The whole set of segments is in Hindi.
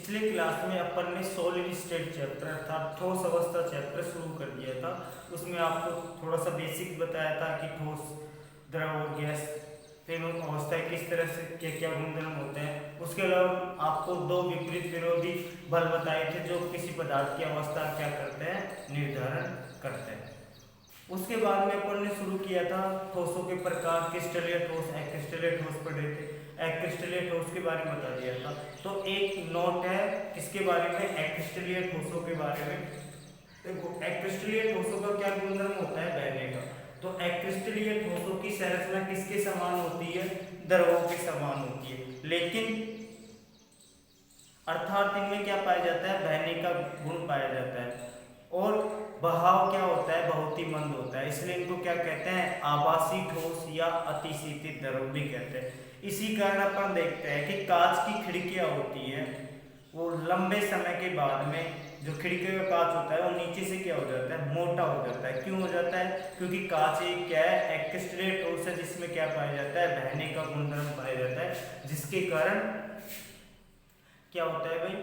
पिछले क्लास में अपन ने सॉलिड स्टेट चैप्टर अर्थात ठोस अवस्था चैप्टर शुरू कर दिया था। उसमें आपको थोड़ा सा बेसिक बताया था कि ठोस, द्रव और गैस तीनों अवस्थाएं किस तरह से क्या क्या गुणधर्म होते हैं। उसके अलावा आपको दो विपरीत विरोधी बल बताए थे जो किसी पदार्थ की अवस्था क्या करते हैं, निर्धारण करते हैं। उसके बाद में अपन ने शुरू किया था ठोसों के प्रकार, क्रिस्टलीय ठोस, एक्रिस्टलीय ठोस पढ़े थे। एक्रिस्टलीय ठोस के बारे में बता दिया था। तो एक नोट है किसके बारे में, एक्रिस्टलीय ठोसों के बारे में। देखो एक्रिस्टलीय ठोसों का क्या गुणधर्म होता है, बहने का। तो एक्रिस्टलीय ठोसों की संरचना किसके समान होती है, द्रवों के समान होती है, लेकिन अर्थात इनमें क्या पाया जाता है, बहने का गुण पाया जाता है। और बहाव क्या होता है, बहुत ही मंद होता है, इसलिए इनको क्या कहते हैं, आभासी ठोस या अतिशीतित द्रव भी कहते हैं। इसी कारण अपन देखते हैं कि कांच की खिड़कियां होती है, वो लंबे समय के बाद में जो खिड़कियों का कांच होता है वो नीचे से क्या हो जाता है, मोटा हो जाता है। क्यों हो जाता है, क्योंकि कांच एक क्या है, एक्रिस्टलीय ठोस है, जिसमें क्या पाया जाता है, बहने का गुणधर्म पाया जाता है, जिसके कारण क्या होता है भाई,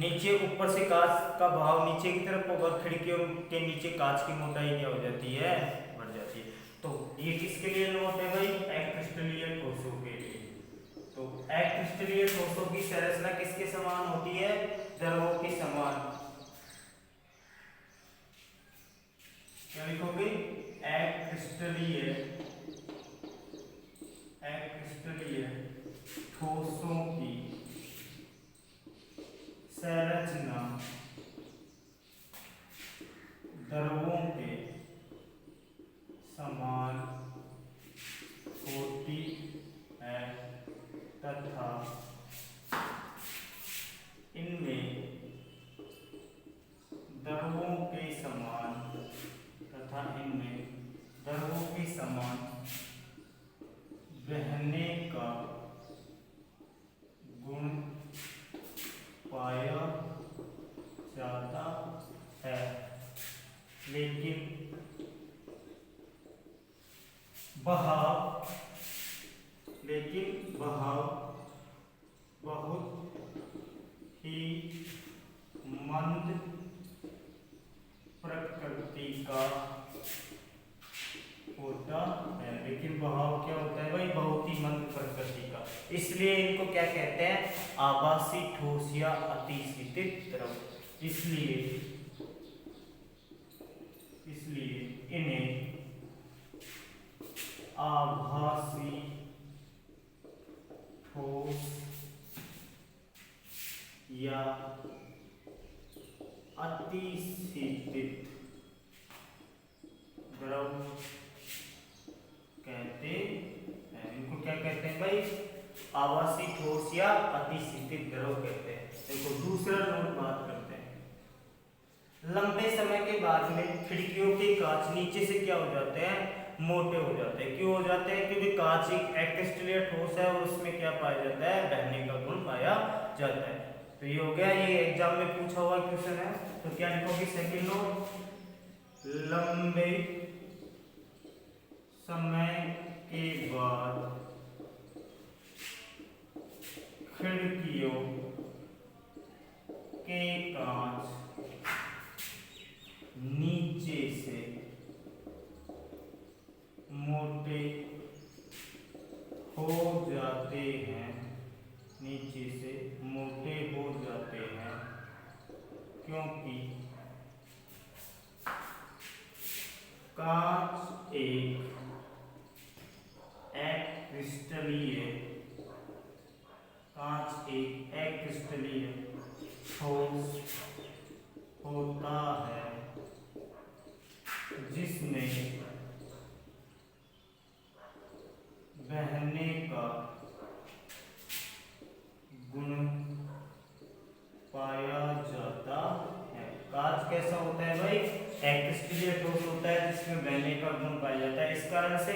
नीचे ऊपर से कांच का भाव नीचे की तरफ होगा, खिड़कियों के नीचे कांच की मोटाई क्या हो जाती है, बढ़ जाती है। तो ये किसके लिए नोट है भाई, एक्रिस्टलीय ठोसों के लिए। तो एक्रिस्टलीय ठोसों की संरचना किसके समान होती है, द्रवों के समान। क्या लिखोगे, एक्रिस्टलीय ठोसों की संरचना द्रवों के समान होती है तथा इनमें द्रवों के समान बहने का गुण पाया जाता है, लेकिन बहाव बहुत ही मंद प्रकृति का होता है। लेकिन बहाव क्या होता है भाई, बहुत ही मंद प्रकृति का, इसलिए इनको क्या कहते हैं, आभासी ठोस या अतिशीतित द्रव। इसलिए इन्हें आभासी ठोस या अतिशीतित द्रव कहते हैं। इनको क्या कहते हैं भाई, आभासी ठोस या अतिशीतित द्रव कहते हैं। देखो दूसरा नोट बात करते हैं। लंबे समय के बाद में खिड़कियों के कांच नीचे से क्या हो जाते हैं, मोटे हो जाते हैं। क्यों हो जाते हैं, क्योंकि कांच एक एक्रिस्टलीय ठोस है और उसमें क्या पाया जाता है, बहने का गुण पाया जाता है। तो ये हो गया, ये एग्जाम में पूछा हुआ क्वेश्चन है। तो क्या लिखोगे, सेकंड नोट, लंबे समय के बाद खिड़कियों के कांच नीचे से मोटे हो जाते हैं, क्योंकि कांच एक एक्रिस्टलीय ठोस होता है, जिसमें बहने का गुण पाया जाता है। कांच कैसा होता है भाई, एक्रिस्टलीय ठोस होता है जिसमें बहने का गुण पाया जाता है। इस कारण से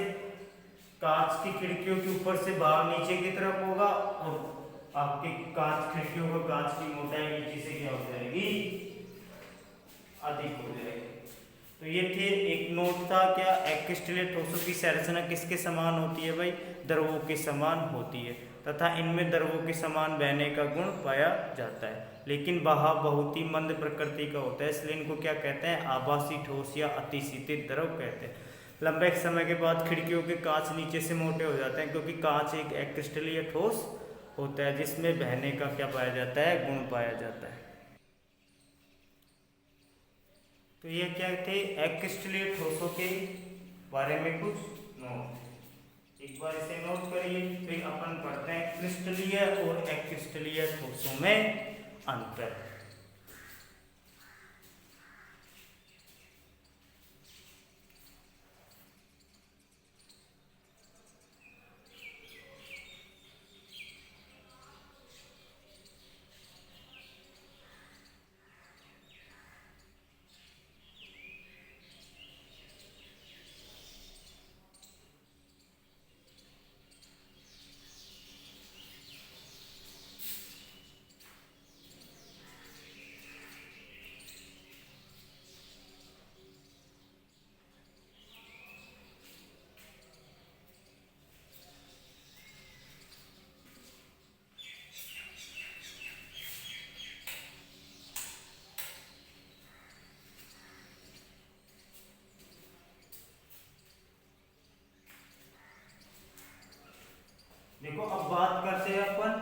कांच की खिड़कियों के ऊपर से भाग नीचे की तरफ होगा और आपके कांच खिड़कियों को कांच की मोटाई नीचे से क्या हो जाएगी, अधिक हो जाएगी। तो ये थे, एक नोट था क्या, एक्रिस्टलीय ठोसों की संरचना किसके समान होती है भाई, द्रवों के समान होती है। तथा इनमें द्रवों के समान बहने का गुण पाया जाता है, लेकिन बहाव बहुत ही मंद प्रकृति का होता है, इसलिए इनको क्या कहते हैं, आभासी ठोस या अतिशीतित द्रव कहते हैं। लंबे समय के बाद खिड़कियों के कांच नीचे से मोटे हो जाते हैं, क्योंकि कांच एक अक्रिस्टलीय ठोस होता है जिसमें बहने का क्या पाया जाता है, गुण पाया जाता है। तो ये क्या थे, अक्रिस्टलीय ठोसों के बारे में कुछ नोट, एक बार इसे नोट करिए। फिर अपन पढ़ते हैं क्रिस्टलीय और अक्रिस्टलीय ठोसों में अंतर। देखो अब बात करते हैं अपन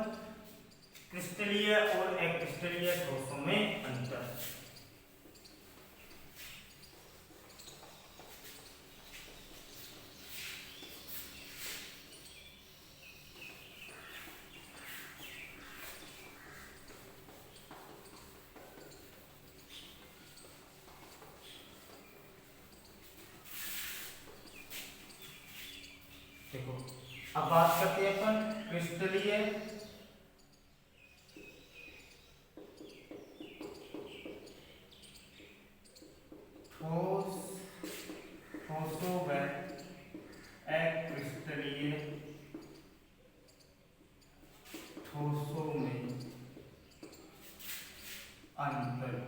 क्रिस्टलीय और अक्रिस्टलीय ठोसों में अंतर। देखो अब बात करते हैं अपन क्रिस्टलीय ठोस, ठोसों व अक्रिस्टलीय ठोसों में अंतर।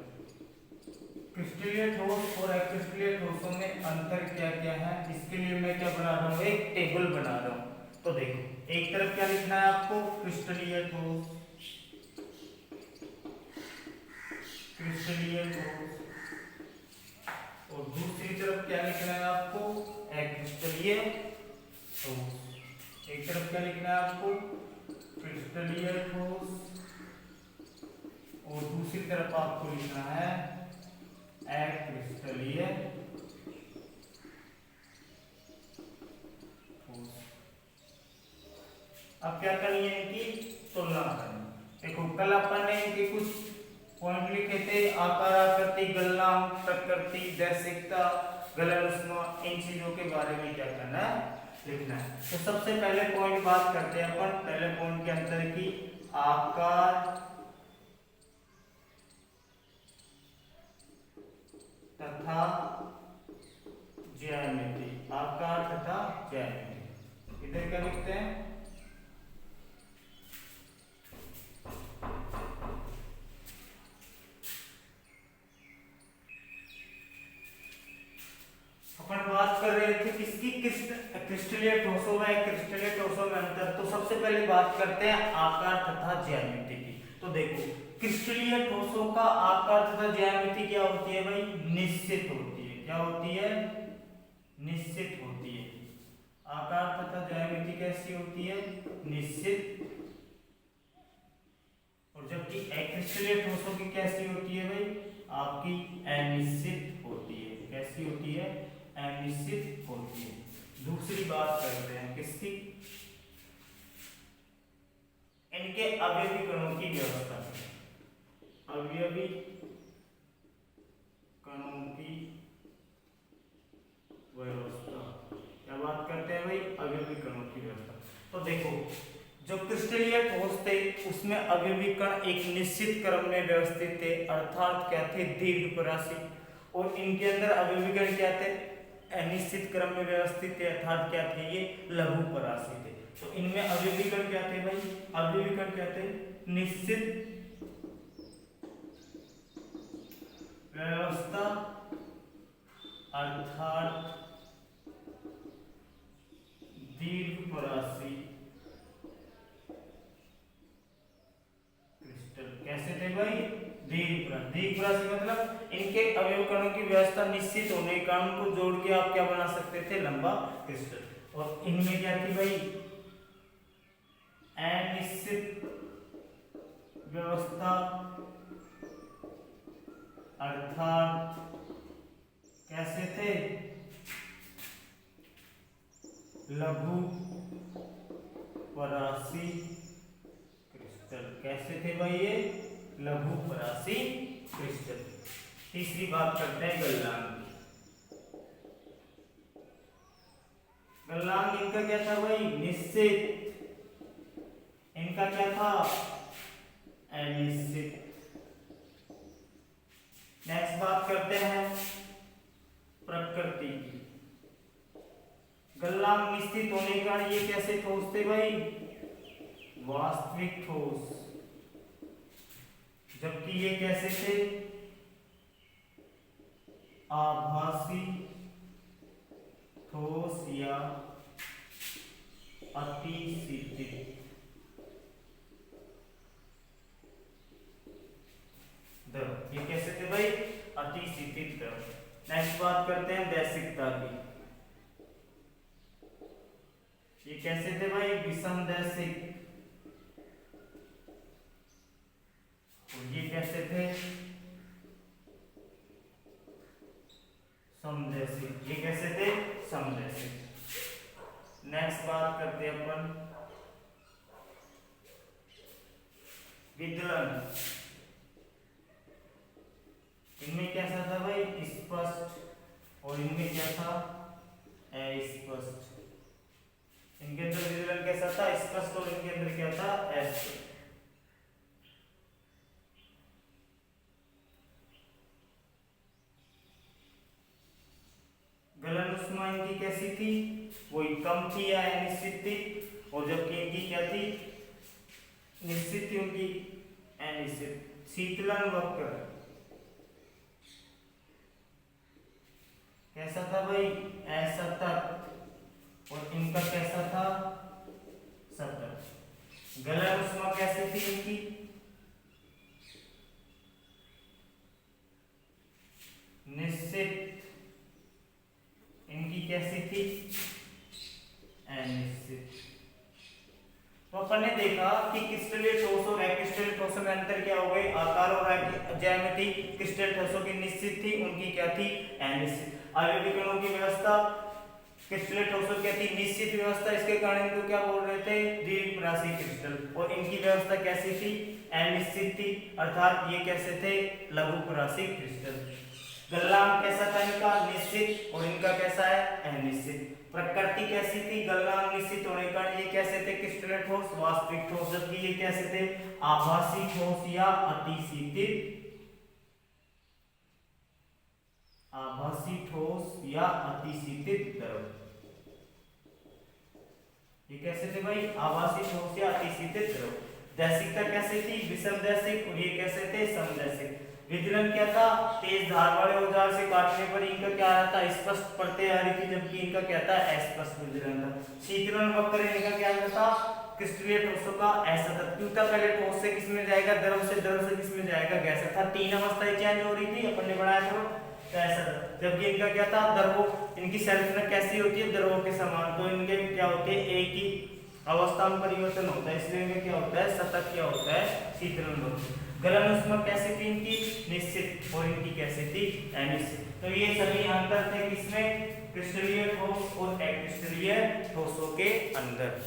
क्रिस्टलीय ठोस और अक्रिस्टलीय ठोसों में अंतर क्या क्या है, इसके लिए मैं क्या बना रहा हूँ, एक टेबल बना रहा हूँ। तो देखो एक तरफ क्या लिखना है आपको, क्रिस्टलीय ठोस, क्रिस्टलीय ठोस, और दूसरी तरफ क्या लिखना है आपको, अक्रिस्टलीय ठोस। एक तरफ क्या लिखना है आपको, क्रिस्टलीय ठोस, और दूसरी तरफ आपको लिखना है अक्रिस्टलीय ठोस। अब क्या करनी है, इनकी तुलना करनी। देखो कल अपन ने इनके कुछ पॉइंट लिखे थे, आकार, आकृति, गलनांक, प्रकृति, दैशिकता, गलन उष्मा, इन चीजों के बारे में क्या करना है, लिखना है। तो सबसे पहले पॉइंट बात करते हैं अपन, पहले पॉइंट के अंदर की आकार तथा ज्यामिति, आकार तथा ज्यामिति। इधर क्या लिखते हैं, अपन बात कर रहे थे किसकी, क्रिस्टलीय ठोसों व क्रिस्टलीय ठोसों में अंतर। तो सबसे पहले बात करते हैं आकार तथा ज्यामिति की। तो देखो क्रिस्टलीय ठोसों का आकार तथा ज्यामिति क्या होती है भाई, निश्चित होती है। क्या होती है, निश्चित होती है। आकार तथा ज्यामिति कैसी होती है, निश्चित। और जबकि अक्रिस्टलीय ठोसों की कैसी होती है भाई, आपकी अनिश्चित होती है। कैसी होती है, अनिश्चित होती है। दूसरी बात करते हैं किसकी, इनके अवयवी कणों की व्यवस्था। अवयवी कणों की व्यवस्था, क्या बात करते हैं भाई, अवयवी कणों की व्यवस्था। तो देखो जो क्रिस्टलीय ठोस थे उसमें अवयवी कण एक निश्चित क्रम में व्यवस्थित थे, अर्थात क्या थे, दीर्घपरासी। और इनके अंदर अवयवी कण क्या थे, अनिश्चित क्रम में व्यवस्थित थे, अर्थात क्या थे, ये लघुपरासी थे। तो इनमें अवयवी कण क्या थे भाई, अवयवी कण क्या थे, निश्चित व्यवस्था अर्थात दीर्घपरासी द्विपरासी मतलब इनके अवयव कणों की व्यवस्था निश्चित होने के कारण उनको जोड़ के आप क्या बना सकते थे, लंबा क्रिस्टल। और इनमें क्या थी भाई, अनिश्चित व्यवस्था अर्थात कैसे थे, लघु परासी क्रिस्टल। कैसे थे भाई ये, लघु परासी क्रिस्टल। तीसरी बात करते हैं गलनांक की। गलनांक इनका क्या था भाई, निश्चित। इनका क्या था, अनिश्चित। नेक्स्ट बात करते हैं प्रकृति की। गलनांक निश्चित होने के कारण ये कैसे ठोस थे भाई, वास्तविक ठोस। जबकि ये कैसे थे, आभासी ठोस या अतिशीतित द्रव। ये कैसे थे भाई, अतिशीतित द्रव। नेक्स्ट बात करते हैं दैशिकता की। ये कैसे थे भाई, विषम दैशिक। और ये कैसे थे, समदैशिक। ये कैसे थे, समदैशिक। नेक्स्ट बात करते हैं अपन विदलन। इनमें कैसा था भाई, स्पष्ट। और इनमें क्या था, अस्पष्ट। इनके अंदर विदलन कैसा था, स्पष्ट। और इनके अंदर क्या था, अस्पष्ट। गलन उष्मा इनकी कैसी थी, वही कम थी या अनिश्चित थी। और जबकि इनकी क्या थी, निश्चित थी, उनकी अनिश्चित। शीतलन वक्र कैसा था भाई, असतत। और इनका कैसा था, सतत। गलन उष्मा कैसी थी इनकी, निश्चित। इनकी कैसी थी, अनिश्चित। तो अपन ने देखा कि क्रिस्टलीय ठोस और अक्रिस्टलीय ठोसों में अंतर क्या हो गए, आकार और ज्यामिति। क्रिस्टल ठोसों की निश्चित थी, उनकी क्या थी, अनिश्चित। आवयविक कणों की व्यवस्था क्रिस्टलीय ठोसों की थी, निश्चित व्यवस्था। इसके कारण इनको क्या बोल रहे थे, द्विपरासी क्रिस्टल। और इनकी व्यवस्था कैसी थी, अनिश्चित थी, अर्थात ये कैसे थे, लघुपरासी क्रिस्टल। गलनांक कैसा था इनका, निश्चित। और इनका कैसा है, अनिश्चित। प्रकृति कैसी थी, गलनांक निश्चित होने का ये कैसे थे, क्रिस्टलीय ठोस, वास्तविक ठोस। जबकि ये कैसे थे, आभासी ठोस या अतिशीतित, आभासी ठोस या अतिशीतित द्रव। ये कैसे थे भाई, आभासी ठोस या अतिशीतित द्रव। दैशिकता कैसी थी, विषम दैशिक। और ये कैसे थे, समदैशिक। विदलन क्या था, तेज धार वाले औजार से काटने पर इनका क्या आ रहा था, स्पष्ट परतें आ रही थी। जबकि इनका क्या था, अस्पष्ट विदलन था। शीतलन वक्र इनका क्या था, क्रिस्टलीय ठोसों का असतत। क्यों था, पहले ठोस से किस में जाएगा, द्रव से किस में जाएगा, गैस था। तीन अवस्थाएं चेंज हो रही थी, अपन ने बनाया था ऐसा। जबकि इनका क्या था, द्रवों, इनकी संरचना कैसी होती है, द्रवों के समान। तो इनके क्या होते हैं, एक ही अवस्था में परिवर्तन होता है, इसलिए इनका क्या होता है, सतत क्या होता है, शीतलन वक्र। गलन उष्मा कैसी थी इनकी, निश्चित। और इनकी कैसी थी, अनिश्चित। तो ये सभी अंतर थे किसमें, क्रिस्टलीय ठोस और अक्रिस्टलीय ठोसों के अंदर।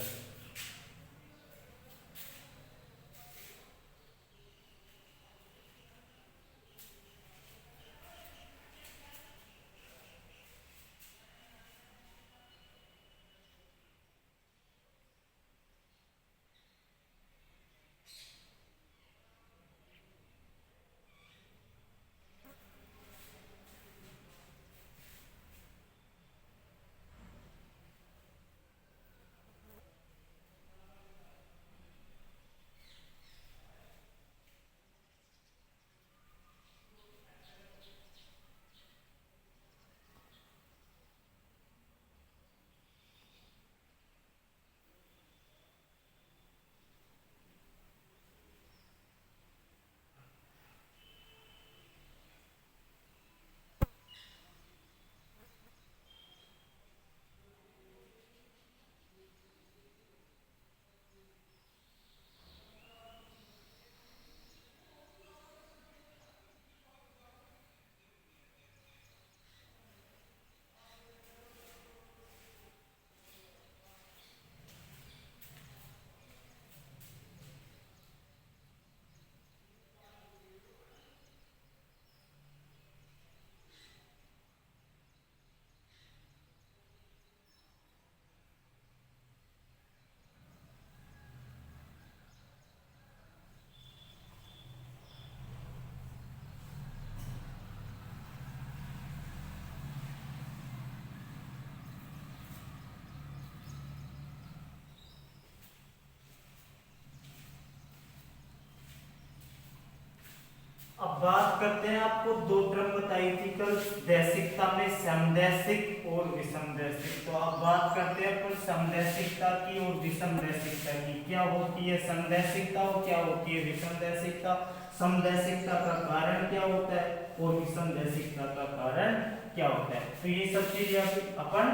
अब बात करते हैं, आपको दो टर्म बताई थी कल दैसिकता में, समदैशिक और विषमदैशिक। तो अब बात करते हैं अपन समदैशिकता की और विषमदैशिकता की। क्या होती है समदैशिकता और क्या होती है विषमदैशिकता, समदैशिकता का कारण क्या होता है और विषमदैशिकता का कारण क्या होता है। तो ये सब चीजें अपन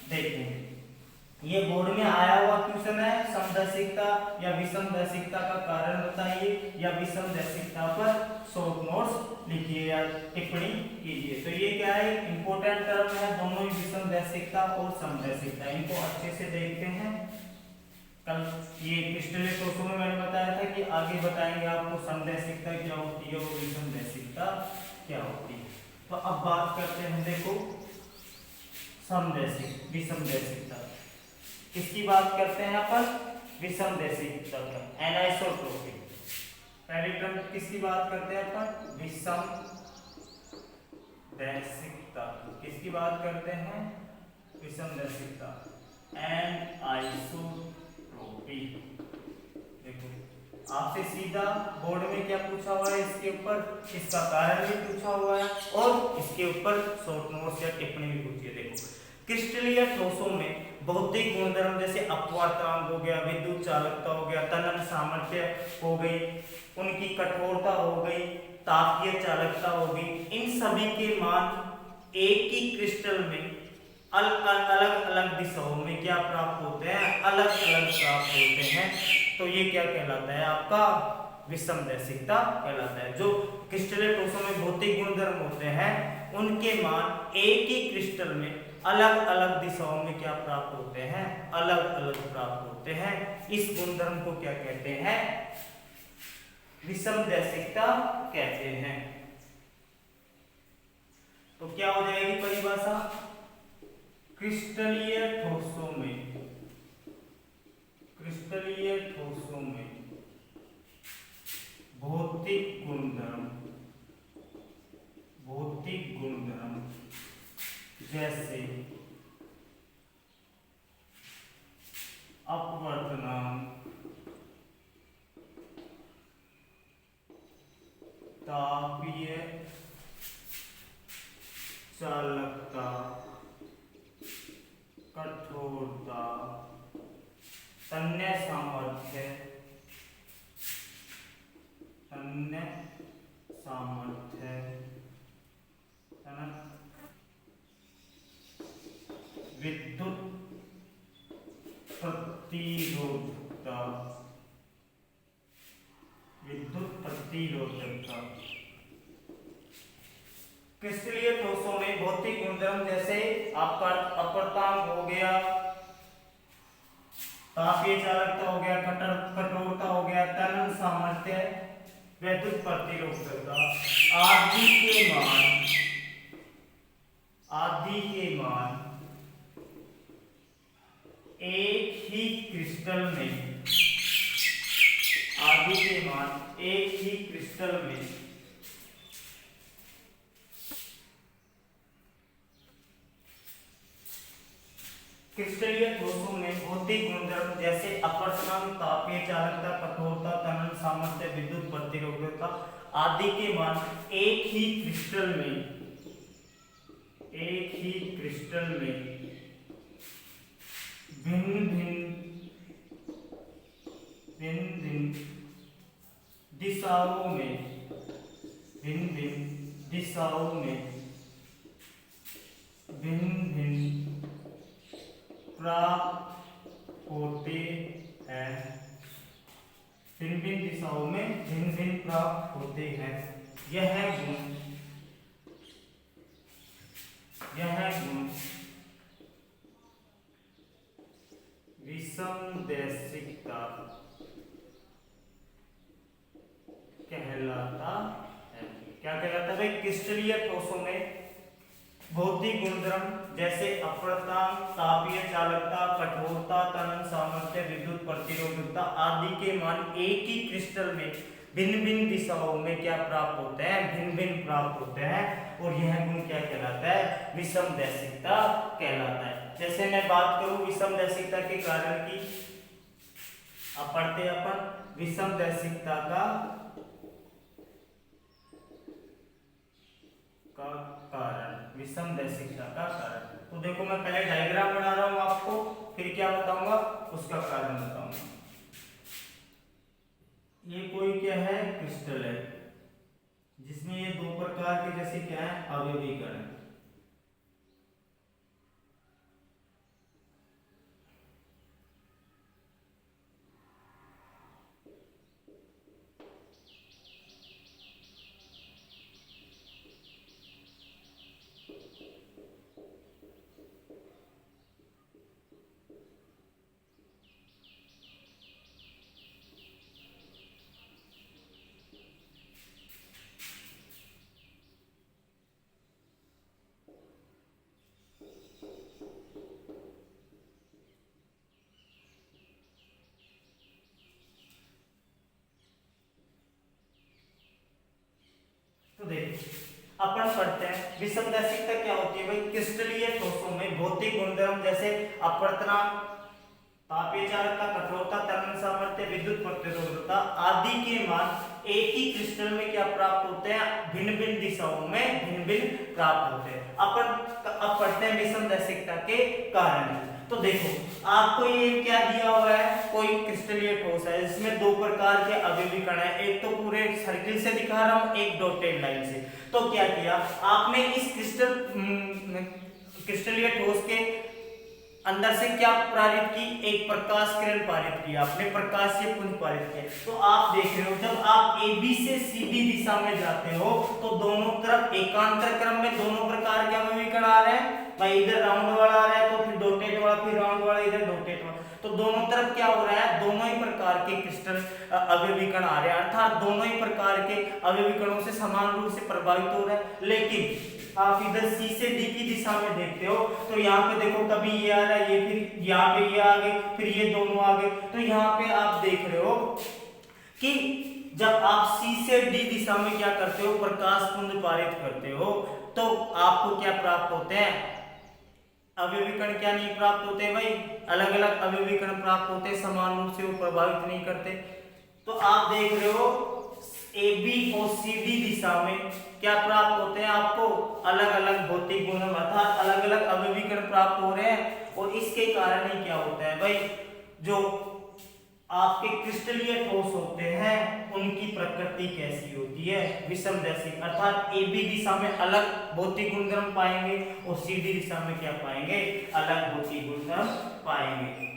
देखेंगे। ये बोर्ड में आया हुआ क्वेश्चन है, समदैशिकता या विषमदैशिकता का कारण बताइए या विषमदैशिकता पर शॉर्ट नोट्स लिखिए या टिप्पणी कीजिए। तो ये क्या है, इंपॉर्टेंट टर्म है दोनों ही, विषमदैशिकता और समदैशिकता। इनको अच्छे से देखते हैं। कल ये पिछले क्वेश्चन में मैंने बताया था कि आगे बताएंगे आपको समदैशिकता क्या होती है और विषमदैशिकता क्या होती है। तो अब बात करते हैं, देखो समदैशिक विषमदैशिकता किसकी बात करते हैं अपन, विषमदैशिकता का, एनाइसोट्रोपिक। पहली टर्म किसकी बात करते हैं अपन, विषमदैशिकता। किसकी बात करते हैं, विषमदैशिकता, एनाइसोट्रोपिक। देखो आपसे सीधा बोर्ड में क्या पूछा हुआ है, इसके ऊपर इसका कारण भी पूछा हुआ है और इसके ऊपर शॉर्ट नोट्स या टिप्पणी भी पूछी है। देखो क्रिस्टलीय ठोसों में भौतिक गुणधर्म जैसे अपवर्तनांक हो गया, विद्युत चालकता हो गया, तनन सामर्थ्य हो गई, उनकी कठोरता हो गई, तापीय चालकता हो गई, इन सभी के मान एक ही क्रिस्टल में अलग अलग दिशाओं में क्या प्राप्त होते हैं, अलग अलग प्राप्त होते हैं। तो ये क्या कहलाता है, आपका विषमदैशिकता कहलाता है। जो क्रिस्टलीय ठोसों में भौतिक गुणधर्म होते हैं उनके मान एक ही क्रिस्टल में अलग अलग दिशाओं में क्या प्राप्त होते हैं, अलग अलग प्राप्त होते हैं। इस गुणधर्म को क्या कहते हैं, विषमदैशिकता कहते हैं। तो क्या हो जाएगी परिभाषा, क्रिस्टलीय ठोसों में भौतिक गुणधर्म जैसे अपवर्तनांक, तापीय चालकता, कठोरता, तन्य सामर्थ्य, विद्युत प्रतिरोधकता। क्रिस्टलीय ठोसों में भौतिक गुणधर्म जैसे आपका अपवर्तनांक हो गया, तापीय चालकता हो गया, कठोरता हो गया, तनन सामर्थ्य, विद्युत प्रतिरोधकता आदि के मान एक ही क्रिस्टल में क्रिस्टलीय ठोसों में भौतिक गुणधर्म जैसे अपवर्तनांक, तापीय चालकता, कठोरता, तनन सामर्थ्य, विद्युत प्रतिरोधकता आदि के मान एक ही क्रिस्टल में भिन्न भिन्न दिशाओं में भिन्न प्राप्त होते हैं, भिन्न दिशाओं में भिन्न प्राप्त होते हैं। यह गुण विषमदैशिकता कहलाता है। क्या कहलाता है भाई, क्रिस्टलीय ठोसों में भौतिक गुणधर्म जैसे अपवर्तनांक, तापीय चालकता, कठोरता, तनन सामर्थ्य, विद्युत प्रतिरोधकता आदि के मान एक ही क्रिस्टल में भिन्न दिशाओं में क्या प्राप्त होते हैं, भिन्न प्राप्त होते हैं और यह गुण क्या कहलाता है, विषमदैशिकता कहलाता है। जैसे मैं बात करूं विषमदैशिकता के कारण की, अब पढ़ते अपन विषमदैशिकता का का कारण, विषमदैशिकता का कारण। तो देखो मैं पहले डायग्राम बना रहा हूं आपको, फिर क्या बताऊंगा, उसका कारण बताऊंगा। ये कोई क्या है, क्रिस्टल है, जिसमें ये दो प्रकार के जैसे क्या है, अवयवी कण है। तो देखो अपन पढ़ते हैं विषमदैशिकता क्या होती है भाई। क्रिस्टलीय ठोसों में भौतिक गुणधर्म जैसे अपवर्तना, तापीय चालकता, कठोरता, त्वरण सामर्थ्य, विद्युत प्रतिरोधकता आदि के मान एक ही क्रिस्टल में क्या प्राप्त होते हैं, भिन्न भिन्न दिशाओं में भिन्न भिन्न प्राप्त होते हैं। अपन अब पढ़ते हैं विषमदैशिकता के कारण। तो देखो आपको ये क्या दिया हुआ है, कोई क्रिस्टलीय ठोस है जिसमें दो प्रकार के अवयवी कण है, एक तो पूरे सर्किल से दिखा रहा हूं, एक डॉटेड लाइन से। तो क्या किया आपने, इस क्रिस्टलीय ठोस के अंदर से क्या पारित की, एक प्रकाश किरण पारित की, आपने प्रकाशीय पुंज पारित किया। तो आप देख रहे हो जब आप AB से CD दिशा में जाते हो तो दोनों तरफ एकांतर क्रम में दोनों प्रकार के अवयवी कण आ रहे हैं भाई, इधर राउंड वाला आ रहा है तो फिर डॉटेड वाला, फिर राउंड वाला, इधर डॉटेड वाला। तो दोनों तरफ क्या हो रहा है, दोनों ही प्रकार के क्रिस्टल अवयवी कण आ रहे हैं, अर्थात दोनों ही प्रकार के अवयवी कणों से समान रूप से प्रभावित हो रहा है। लेकिन आप इधर C से D की दिशा में देखते हो तो यहाँ पे देखो कभी ये आ रहा है, ये फिर यहाँ पे ये आ गए, फिर ये दोनों आ गए। तो यहाँ पे आप देख रहे हो कि जब आप C से D दिशा में क्या करते हो, प्रकाश पुंज पारित करते हो, तो आपको क्या प्राप्त होते हैं, अवयवी कण क्या नहीं प्राप्त होते भाई, अलग अलग अवयवी कण प्राप्त होते, समान रूप से वो प्रभावित नहीं करते। तो आप देख रहे हो AB और CD दिशा में क्या प्राप्त होते हैं, आपको अलग अलग भौतिक गुण अर्थात अलग अलग अवयवी कण प्राप्त हो रहे हैं। और इसके कारण ही क्या होता है भाई, जो आपके क्रिस्टलीय ठोस होते हैं उनकी प्रकृति कैसी होती है, विषमदैशिक, अर्थात AB दिशा में अलग भौतिक गुणधर्म पाएंगे और CD दिशा में क्या पाएंगे, अलग भौतिक गुणधर्म पाएंगे।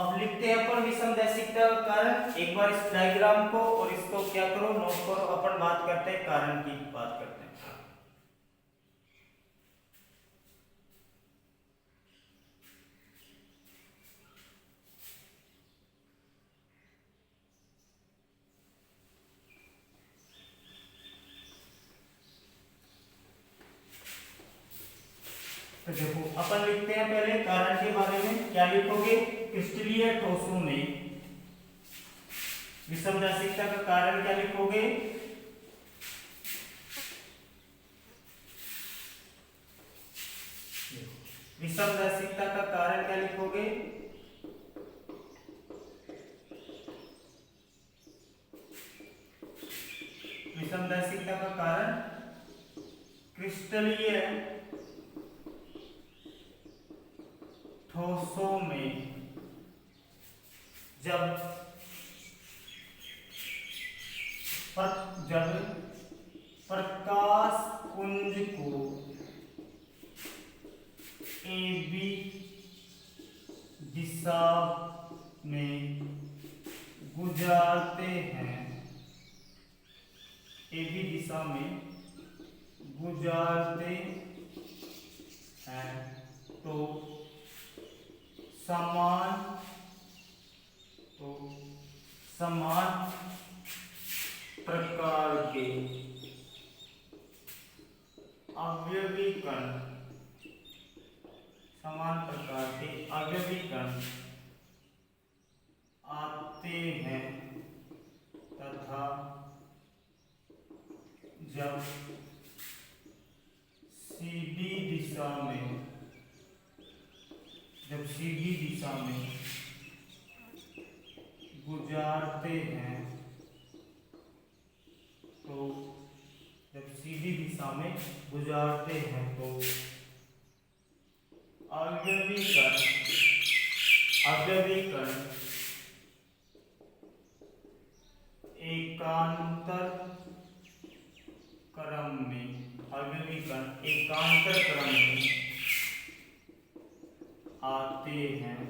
अब लिखते हैं अपन विषमदैशिकता का कारण। एक बार इस डायग्राम को और इसको क्या करो, नोट करो। अपन बात करते हैं कारण की, बात करते हैं। तो देखो अपन लिखते हैं पहले कारण के बारे में, क्या लिखोगे, क्रिस्टलीय ठोसों में विषमदैशिकता का कारण क्या लिखोगे, विषमदैशिकता का कारण क्या लिखोगे, विषमदैशिकता का कारण क्रिस्टलीय ठोसों में जब प्रकाश पुंज को AB दिशा में गुजारते हैं, AB दिशा में गुजारते हैं तो समान प्रकार के अवयवी कण समान प्रकार के अवयवी कण आते हैं तथा जब सीधी दिशा में गुजारते हैं तो अवयवी कण एकांतर क्रम में आते हैं।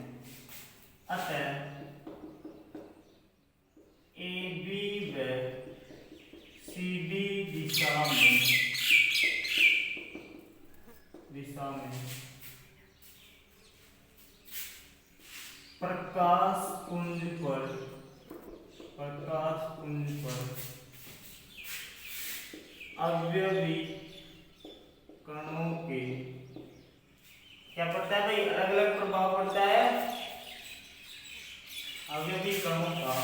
अतः ए बी व सी डी दिशा में प्रकाश पुंज पर अवयवी कणों के क्या पड़ता है भाई, अलग अलग प्रभाव पड़ता है अवयवी कणों का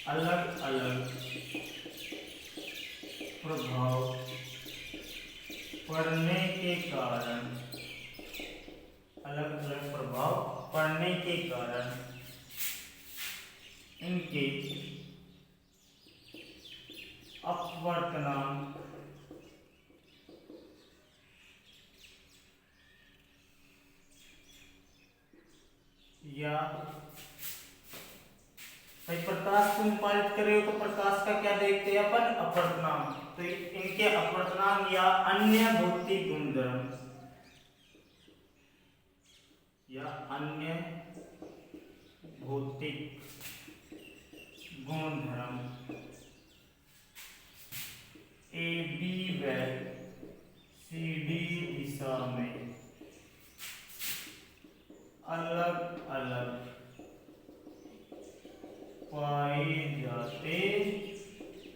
अलग अलग प्रभाव पड़ने के कारण इनके अपवर्तनांक या भाई प्रकाश को पारित कर रहे हो तो प्रकाश का क्या देखते हैं अपन, अपवर्तनांक। तो इनके अपवर्तनांक या अन्य भौतिक गुणधर्म ए बी व सी डी दिशा में अलग अलग पाए जाते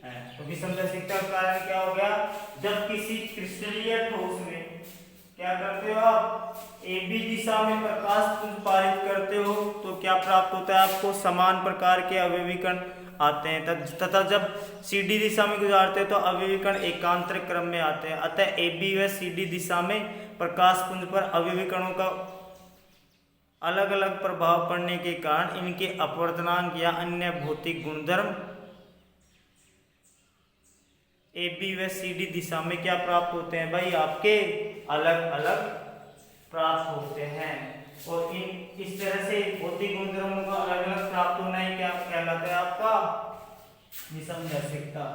हैं। तो विषमदर्शिता का कारण क्या हो गया, जब किसी क्रिस्टलीय ठोस में क्या करते हो आप, ए बी दिशा में प्रकाश पुंज पारित करते हो तो क्या प्राप्त होता है आपको, समान प्रकार के अवयवी कण आते हैं तथा जब सी डी दिशा में गुजारते हैं तो अवयवी कण एकांतर क्रम में आते हैं। अतः ए बी व सी डी दिशा में प्रकाश पुंज पर अवयवी कणों का अलग अलग प्रभाव पड़ने के कारण इनके अपवर्तनांक या अन्य भौतिक गुणधर्म ए बी व सी डी दिशा में क्या प्राप्त होते हैं भाई, आपके अलग अलग प्राप्त होते हैं। और इस तरह से भौतिक गुणधर्मों का अलग अलग प्राप्त होना ही क्या कहलाता है आपका, विषमदर्शिता।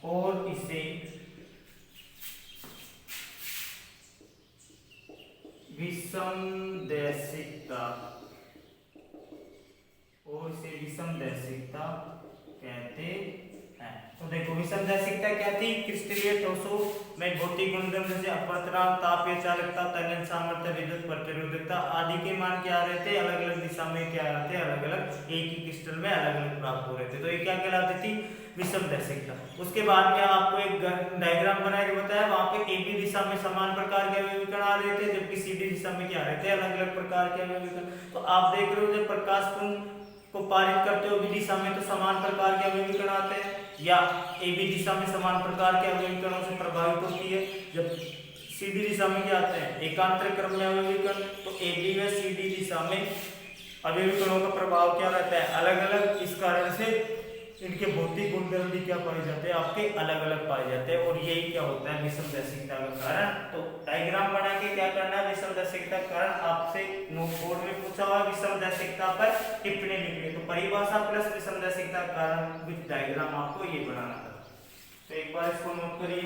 और इसे विषमदर्शिता कहते हैं। तो देखो विषमदर्शिता क्या थी, क्रिस्टलीय ठोसों में भौतिक गुणधर्म जैसे अपवर्तनांक, तापीय चालकता, तनन सामर्थ्य, विद्युत प्रतिरोधकता आदि के मान क्या आ रहे थे, अलग अलग दिशा में क्या आ रहे थे, अलग अलग एक ही क्रिस्टल में अलग अलग प्राप्त हो रहे थे। तो ये क्या कहलाती थी, विषमदर्शिता। उसके बाद में आपको एक डायग्राम बना के बताया, वहां पे ए बी दिशा में समान प्रकार के अवयवी कण आ रहे थे, जबकि सी डी दिशा में क्या आ रहे थे, अलग अलग प्रकार के अवयवी कण। तो आप देख रहे हो जब प्रकाश पुंज को पारित करते हो बी दिशा में तो समान प्रकार के अवयवी कण आते हैं, या ए बी दिशा में समान प्रकार के अवयवी कणों से प्रभावित होती है। जब सी डी दिशा में क्या आते हैं, एकांतर क्रम में अवयवी कण। तो ए बी व सी डी दिशा में अवयवी कणों का प्रभाव क्या रहता है, अलग अलग। इस कारण से इनके भौतिक गुणधर्म भी क्या पाए जाते हैं, आपके अलग अलग पाए जाते हैं। और यही क्या होता है विषमदर्शिता का कारण। तो डायग्राम बना के क्या करना है, विषमदर्शिता का कारण आपसे बोर्ड में पूछा हुआ विषमदर्शिता पर टिप्पणी लिखनी, तो परिभाषा प्लस विषमदर्शिता का कारण विद डायग्राम आपको ये बनाना था। तो एक बार इसको नोट करिए।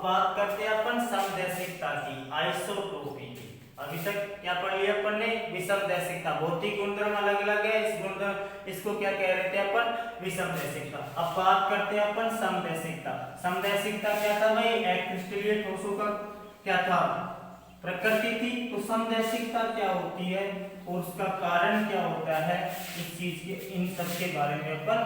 बात करते हैं अपन समदैशिकता की, आइसोट्रोपी की। अभी तक क्या पढ़ लिया अपन ने? विषमदैशिकता। भौतिक गुणधर्म अलग अलग है, इस गुणधर्म इसको क्या कह रहे थे अपन? विषमदैशिकता। अब बात करते हैं अपन समदैशिकता। समदैशिकता क्या था भाई? अक्रिस्टलीय ठोसों का क्या था? प्रकृति थी। तो समदैशिकता क्या होती है और उसका कारण क्या होता है, इस चीज के, इन सब के बारे में अपन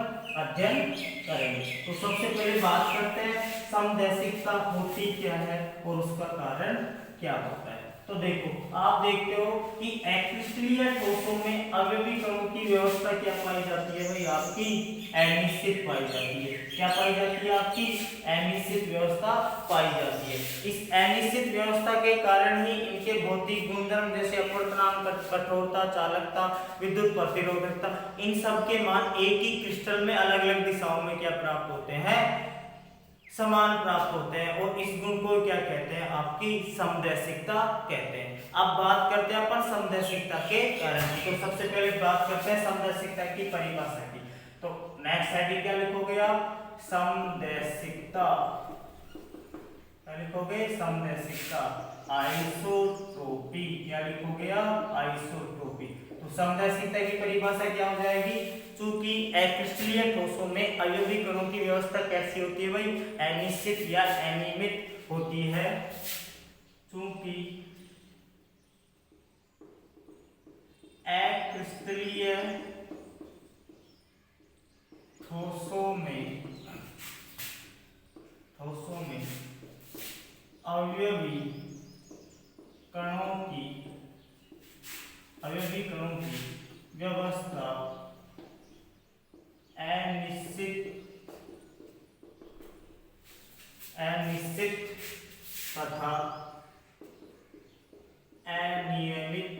अध्ययन करेंगे। तो सबसे पहले बात करते हैं समदैशिकता होती क्या है और उसका कारण क्या होता है। तो देखो, आप देखते हो कि अक्रिस्टलीय ठोसों में अवयवी कणों की व्यवस्था क्या पाई जाती है भाई? आपकी अनिश्चित पाई जाती है। क्या पाई जाती है? आपकी अनिश्चित व्यवस्था पाई जाती है। इस अनिश्चित व्यवस्था के कारण ही इनके भौतिक गुणधर्म जैसे अपवर्तनांक, कठोरता, चालकता, विद्युत प्रतिरोधकता, इन सब के मान एक ही क्रिस्टल में अलग अलग दिशाओं में क्या प्राप्त होते हैं? समान प्राप्त होते हैं। और इस गुण को क्या कहते हैं? आपकी समदैशिकता कहते हैं। अब बात करते हैं अपन समदैशिकता के कारण। तो सबसे पहले बात करते हैं समदैशिकता की परिभाषा की। तो नेक्स्ट हेडिंग क्या लिखोगे आप? समदैशिकता। क्या लिखोगे? समदैशिकता। आइसोट्रोपी। क्या लिखोगे आप? आइसोट्रोपी। तो समदैशिकता की परिभाषा क्या हो जाएगी? चूंकि अक्रिस्टलीय ठोसों में अवयवी कणों की व्यवस्था कैसी होती है भाई? अनिश्चित या अनियमित होती है। चूंकि अक्रिस्टलीय ठोसों में अवयवी कणों की व्यवस्था अनिश्चित तथा अनियमित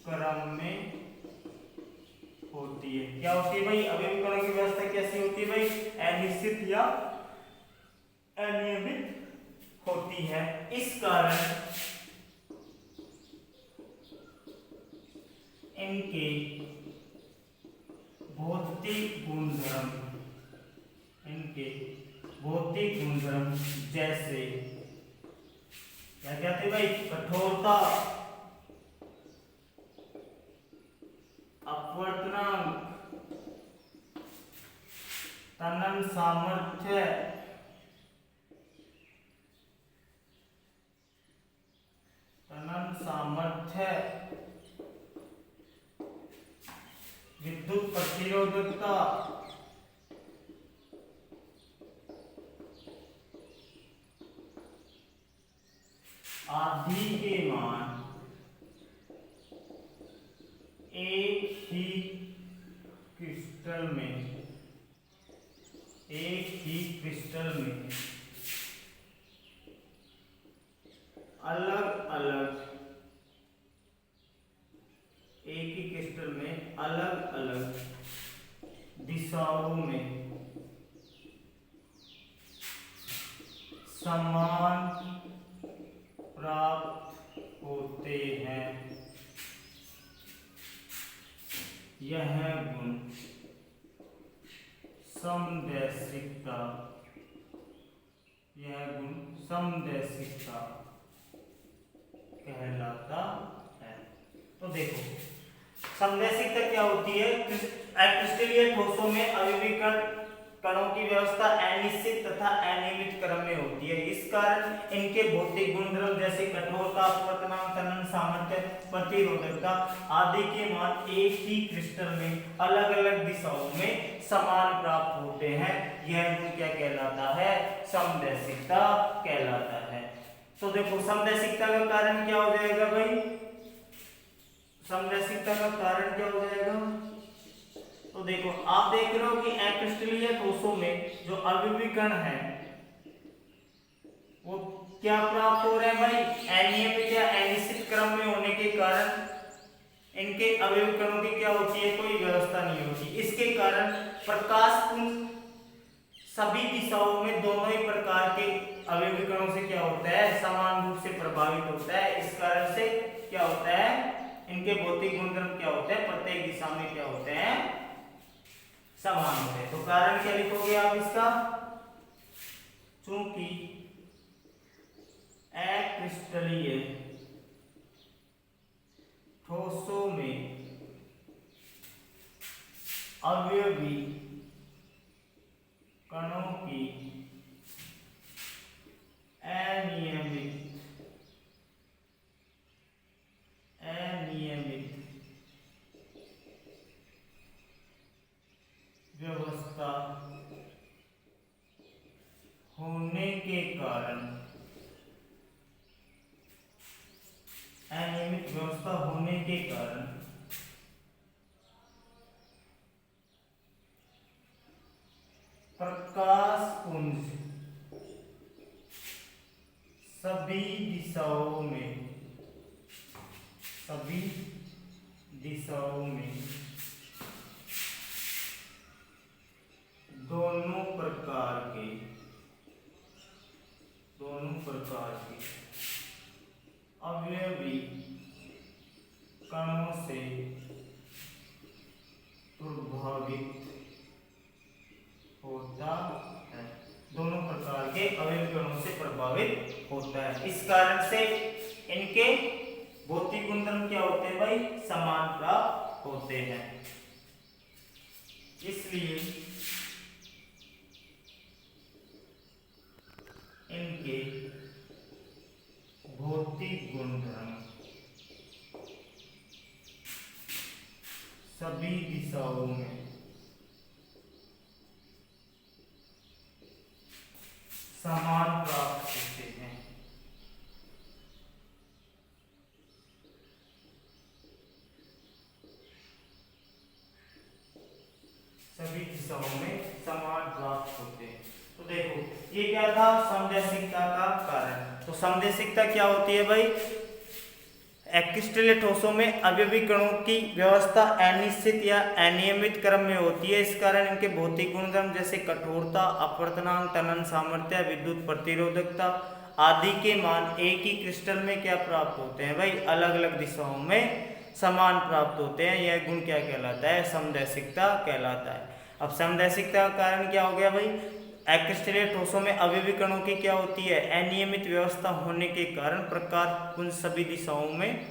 क्रम में होती है। क्या होती है भाई? अवयवी कणों की व्यवस्था कैसी होती है भाई? अनिश्चित या अनियमित होती है। इस कारण इनके भौतिक गुणधर्म जैसे क्या कहते भाई? कठोरता, अपवर्तनांक, तनन सामर्थ्य, विद्युत प्रतिरोधकता आदि के मान एक ही क्रिस्टल में अलग अलग दिशाओं में समान प्राप्त होते हैं। यह गुण समदैशिकता कहलाता है। तो देखो, समदैशिकता क्या होती है? अक्रिस्टलीय ठोसों में अवयवी कणों की व्यवस्था अनिश्चित तथा अनियमित क्रम में होती है। इस कारण इनके भौतिक गुणधर्म जैसे कठोरता, अपवर्तनांक, तनन सामर्थ्य, प्रतिरोधकता आदि के मान एक ही क्रिस्टल में अलग अलग दिशाओं में समान प्राप्त होते हैं। यह गुण क्या कहलाता है? समदैशिकता कहलाता है। तो देखो, समदैशिकता का कारण क्या हो जाएगा भाई? समदैशिकता का कारण क्या हो जाएगा? तो देखो, आप देख रहे हो कि अक्रिस्टलीय ठोसों में जो अवयवी कण है वो क्या प्राप्त हो रहे हैं भाई? अनियमित या अनिश्चित क्रम में होने के कारण इनके अवयवी कणों की क्या होती है? कोई व्यवस्था नहीं होती। इसके कारण प्रकाश पुंज सभी दिशाओं में दोनों ही प्रकार के अवयवी कणों से क्या होता है? समान रूप से प्रभावित होता है। इस कारण से क्या होता है? इनके भौतिक गुणधर्म क्या होते हैं, प्रत्येक दिशा में क्या होते हैं, समान होते हैं। तो कारण क्या लिखोगे आप इसका, चूंकि अक्रिस्टलीय ठोसों में अवयवी कणों की अनियमित व्यवस्था होने के कारण, अनियमित व्यवस्था होने के कारण प्रकाश पुंज सभी दिशाओं में दोनों प्रकार के अवयवी कणों से प्रभावित होता है, दोनों प्रकार के अवयवी कणों से प्रभावित होता है। इस कारण से इनके भौतिक गुणधर्म क्या होते हैं भाई, समान प्राप्त होते हैं। इसलिए इनके भौतिक गुणधर्म सभी दिशाओं में समान प्राप्त होते हैं। सभी दिशाओं में समान प्राप्त होते हैं। तो देखो ये क्या था, समदैशिकता का कारण। तो समदैशिकता क्या होती है भाई, अक्रिस्टलीय ठोसों में अवयवी कणों की व्यवस्था अनिश्चित या अनियमित क्रम में होती है। इस कारण इनके भौतिक गुणधर्म जैसे कठोरता, अपवर्तनांक, तनन सामर्थ्य, विद्युत प्रतिरोधकता आदि के मान एक ही क्रिस्टल में क्या प्राप्त होते हैं भाई, अलग अलग दिशाओं में समान प्राप्त होते हैं। यह गुण क्या कहलाता है, समदैशिकता कहलाता है। अब समदैशिकता का कारण क्या हो गया भाई, अक्रिस्टलीय ठोसों में अवयवी कणों की क्या होती है, अनियमित व्यवस्था होने के कारण प्रकाश पुंज सभी दिशाओं में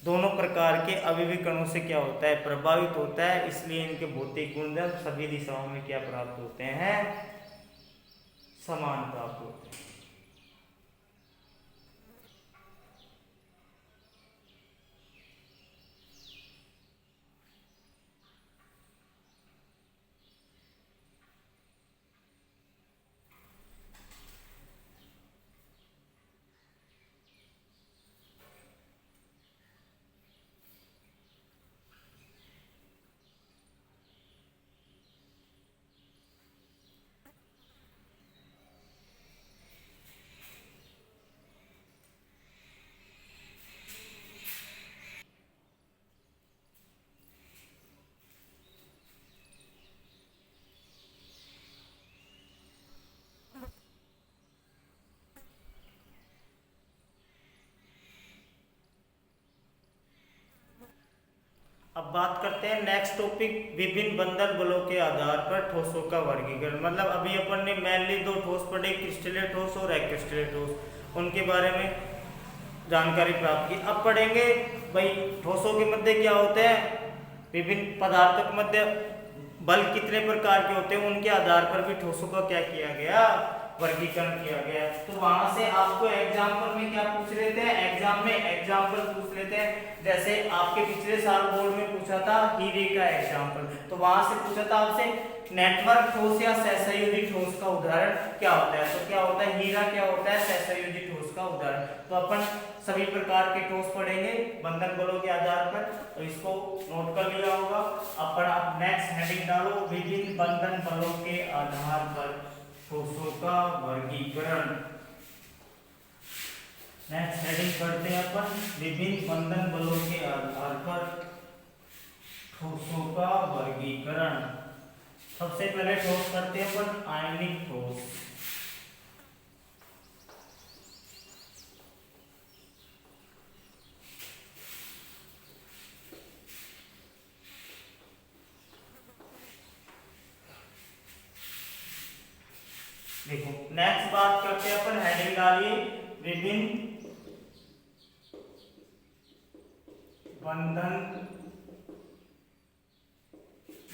दोनों प्रकार के अवयवी कणों से क्या होता है, प्रभावित होता है। इसलिए इनके भौतिक गुणधर्म सभी दिशाओं में क्या प्राप्त होते हैं, समान प्राप्त होते हैं। अब बात करते हैं नेक्स्ट टॉपिक, विभिन्न बंधन बलों के आधार पर ठोसों का वर्गीकरण। मतलब अभी अपन ने मेनली दो ठोस पढ़े, क्रिस्टलीय ठोस और अक्रिस्टलीय ठोस, उनके बारे में जानकारी प्राप्त की। अब पढ़ेंगे भाई ठोसों के मध्य क्या होते हैं, विभिन्न पदार्थों के मध्य बल कितने प्रकार के होते हैं, उनके आधार पर भी ठोसों का क्या किया गया, वर्गीकरण किया गया। तो वहां से आपको एग्जाम्पल में क्या पूछ लेते हैं, एग्जाम में एग्जाम्पल पूछ लेते हैं। जैसे आपके पिछले साल बोर्ड में पूछा था हीरे का एग्जाम्पल, तो वहां से पूछा था आपसे नेटवर्क ठोस या सहसंयोजी ठोस का उदाहरण क्या होता है। तो क्या होता है, हीरा क्या होता है, सहसंयोजी ठोस का उदाहरण। तो अपन सभी प्रकार के ठोस पढ़ेंगे बंधन बलों के आधार पर, तो इसको नोट कर लिया होगा। अपन आप नेक्स्ट हेडिंग डालो, विभिन्न बंधन बलों के आधार पर ठोसों का वर्गीकरण। नेक्स्ट हेडिंग पढ़ते हैं अपन, विभिन्न बंधन बलों के आधार पर ठोसों का वर्गीकरण। सबसे पहले ठोस करते हैं अपन आयनिक ठोस। देखो नेक्स्ट बात करते हैं अपन, हेडिंग डालिए विभिन्न बंधन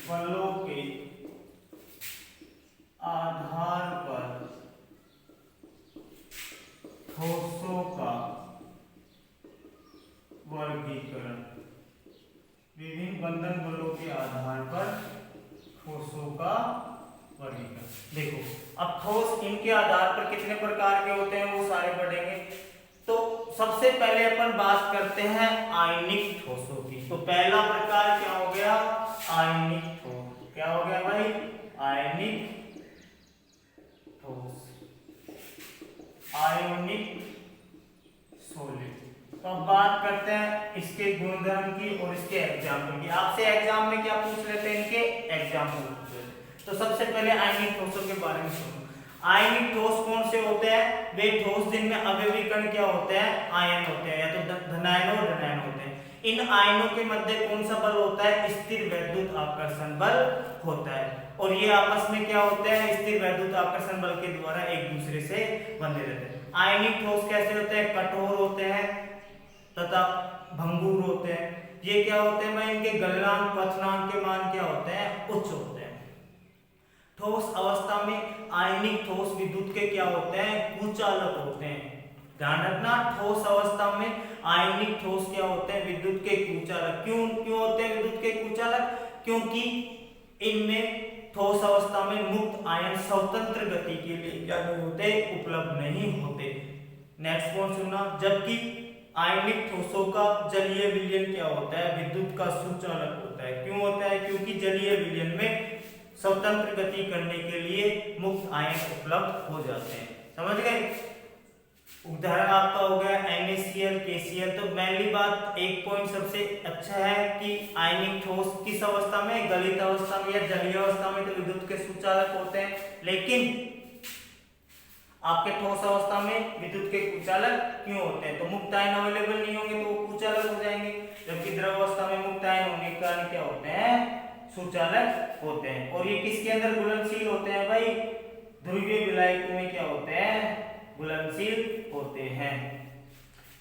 बलों के आधार पर ठोसों का वर्गीकरण। विभिन्न बंधन बलों के आधार पर ठोसों का वर्गीकरण। देखो अब ठोस इनके आधार पर कितने प्रकार के होते हैं वो सारे पढ़ेंगे। तो सबसे पहले अपन बात करते हैं आयनिक ठोसों की। तो पहला प्रकार क्या हो गया, आयनिक ठोस। क्या हो गया भाई, आयनिक ठोस, आयोनिक सॉलिड। तो अब बात करते हैं इसके गुणधर्म की और इसके एग्जाम्पल की। आपसे एग्जाम में क्या पूछ लेते हैं, इनके एग्जाम्पल पूछ लेते हैं। तो सबसे पहले आयनिक ठोसों के बारे में सुनो। आयनिक ठोस कौन से होते हैं, वे ठोस जिनमें अवयवी कण क्या होते हैं, आयन होते हैं, या तो धनायन और ऋणायन होते हैं। इन आयनों के मध्य कौन सा बल होता है, स्थिर वैद्युत आकर्षण बल होता है। और ये आपस में क्या होते हैं, स्थिर वैद्युत आकर्षण बल के द्वारा एक दूसरे से बंधे रहते हैं। आयनिक ठोस कैसे होते हैं, कठोर होते हैं तथा भंगुर होते हैं। ये क्या होते हैं भाई, इनके गलनांक क्वथनांक के मान क्या होते हैं, उच्च होते हैं। ठोस अवस्था में आयनिक ठोस विद्युत के क्या होते हैं, कुचालक होते हैं। ध्यान रखना, ठोस अवस्था में आयनिक ठोस क्या होते हैं, विद्युत के कुचालक। क्यों क्यों होते हैं विद्युत के कुचालक, क्योंकि इनमें ठोस अवस्था में मुक्त आयन स्वतंत्र गति के लिए क्या नहीं होते, उपलब्ध नहीं होते। नेक्स्ट पॉइंट सुनना, जबकि आयनिक ठोसों का जलीय विलयन क्या होता है, विद्युत का सुचालक होता है। क्यों होता है, क्योंकि जलीय विलयन में स्वतंत्र गति करने के लिए मुक्त आयन उपलब्ध हो जाते हैं। समझ गए। उदाहरण आपका हो गया NaCl, KCl। तो पहली बात, एक पॉइंट सबसे अच्छा है कि आयनिक ठोस किस अवस्था में, गलित अवस्था में या जलीय अवस्था में तो विद्युत के सुचालक होते हैं। लेकिन आपके ठोस अवस्था में विद्युत के कुचालक क्यों होते हैं, तो मुक्त आयन अवेलेबल नहीं होंगे तो वो कुचालक हो जाएंगे। जबकि द्रव अवस्था में मुक्त आयन होने के कारण क्या होते हैं, सुचालक होते हैं। और ये किसके अंदर घुलनशील होते हैं भाई, ध्रुवीय विलायकों में क्या होते हैं, घुलनशील होते हैं।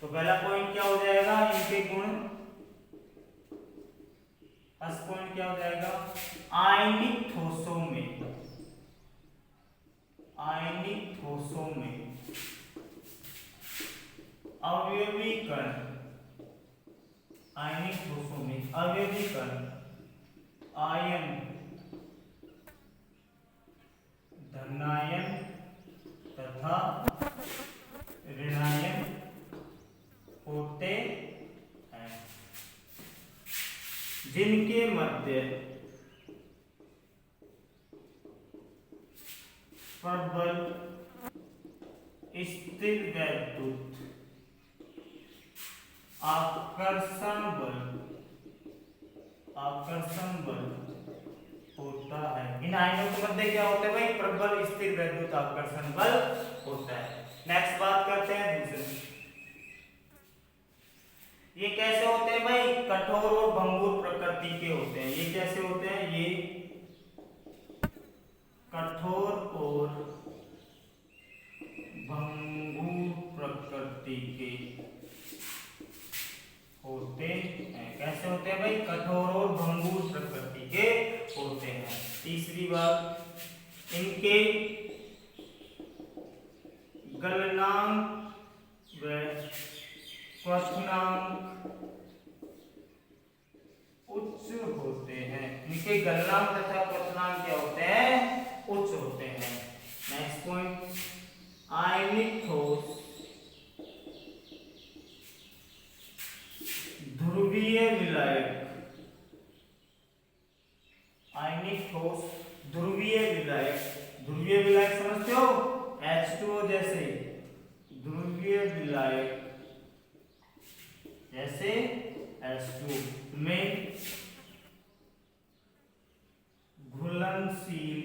तो पहला पॉइंट क्या हो जाएगा, इनके गुण। फर्स्ट पॉइंट क्या हो जाएगा, आयनिक ठोसों में, आयनिक ठोसों में अवयवी कण, आयनिक ठोसों में अवयवी कण आयन धनायन तथा ऋणायन होते हैं, जिनके मध्य प्रबल स्थिर वैद्युत आकर्षण बल होता है। इन आयनों के मध्य क्या होता है भाई, प्रबल स्थिर वैद्युत आकर्षण बल होता है। नेक्स्ट बात करते हैं दूसरे। ये कैसे होते हैं भाई, कठोर और भंगुर प्रकृति के होते हैं। ये कैसे होते हैं, ये कठोर और भंगुर प्रकृति के होते हैं। कैसे होते हैं भाई, कठोर और भंगुर प्रकृति के होते हैं। तीसरी बात, इनके गलनांक व क्वथनांक उच्च होते हैं। इनके गलनांक तथा क्वथनांक क्या होते हैं, उच्च होते हैं। नेक्स्ट पॉइंट, आयनिक ठोस ध्रुवीय विलायक, आयनिक ठोस ध्रुवीय विलायक। ध्रुवीय विलायक समझते हो, H2O जैसे ध्रुवीय विलायक जैसे H2 में घुलनशील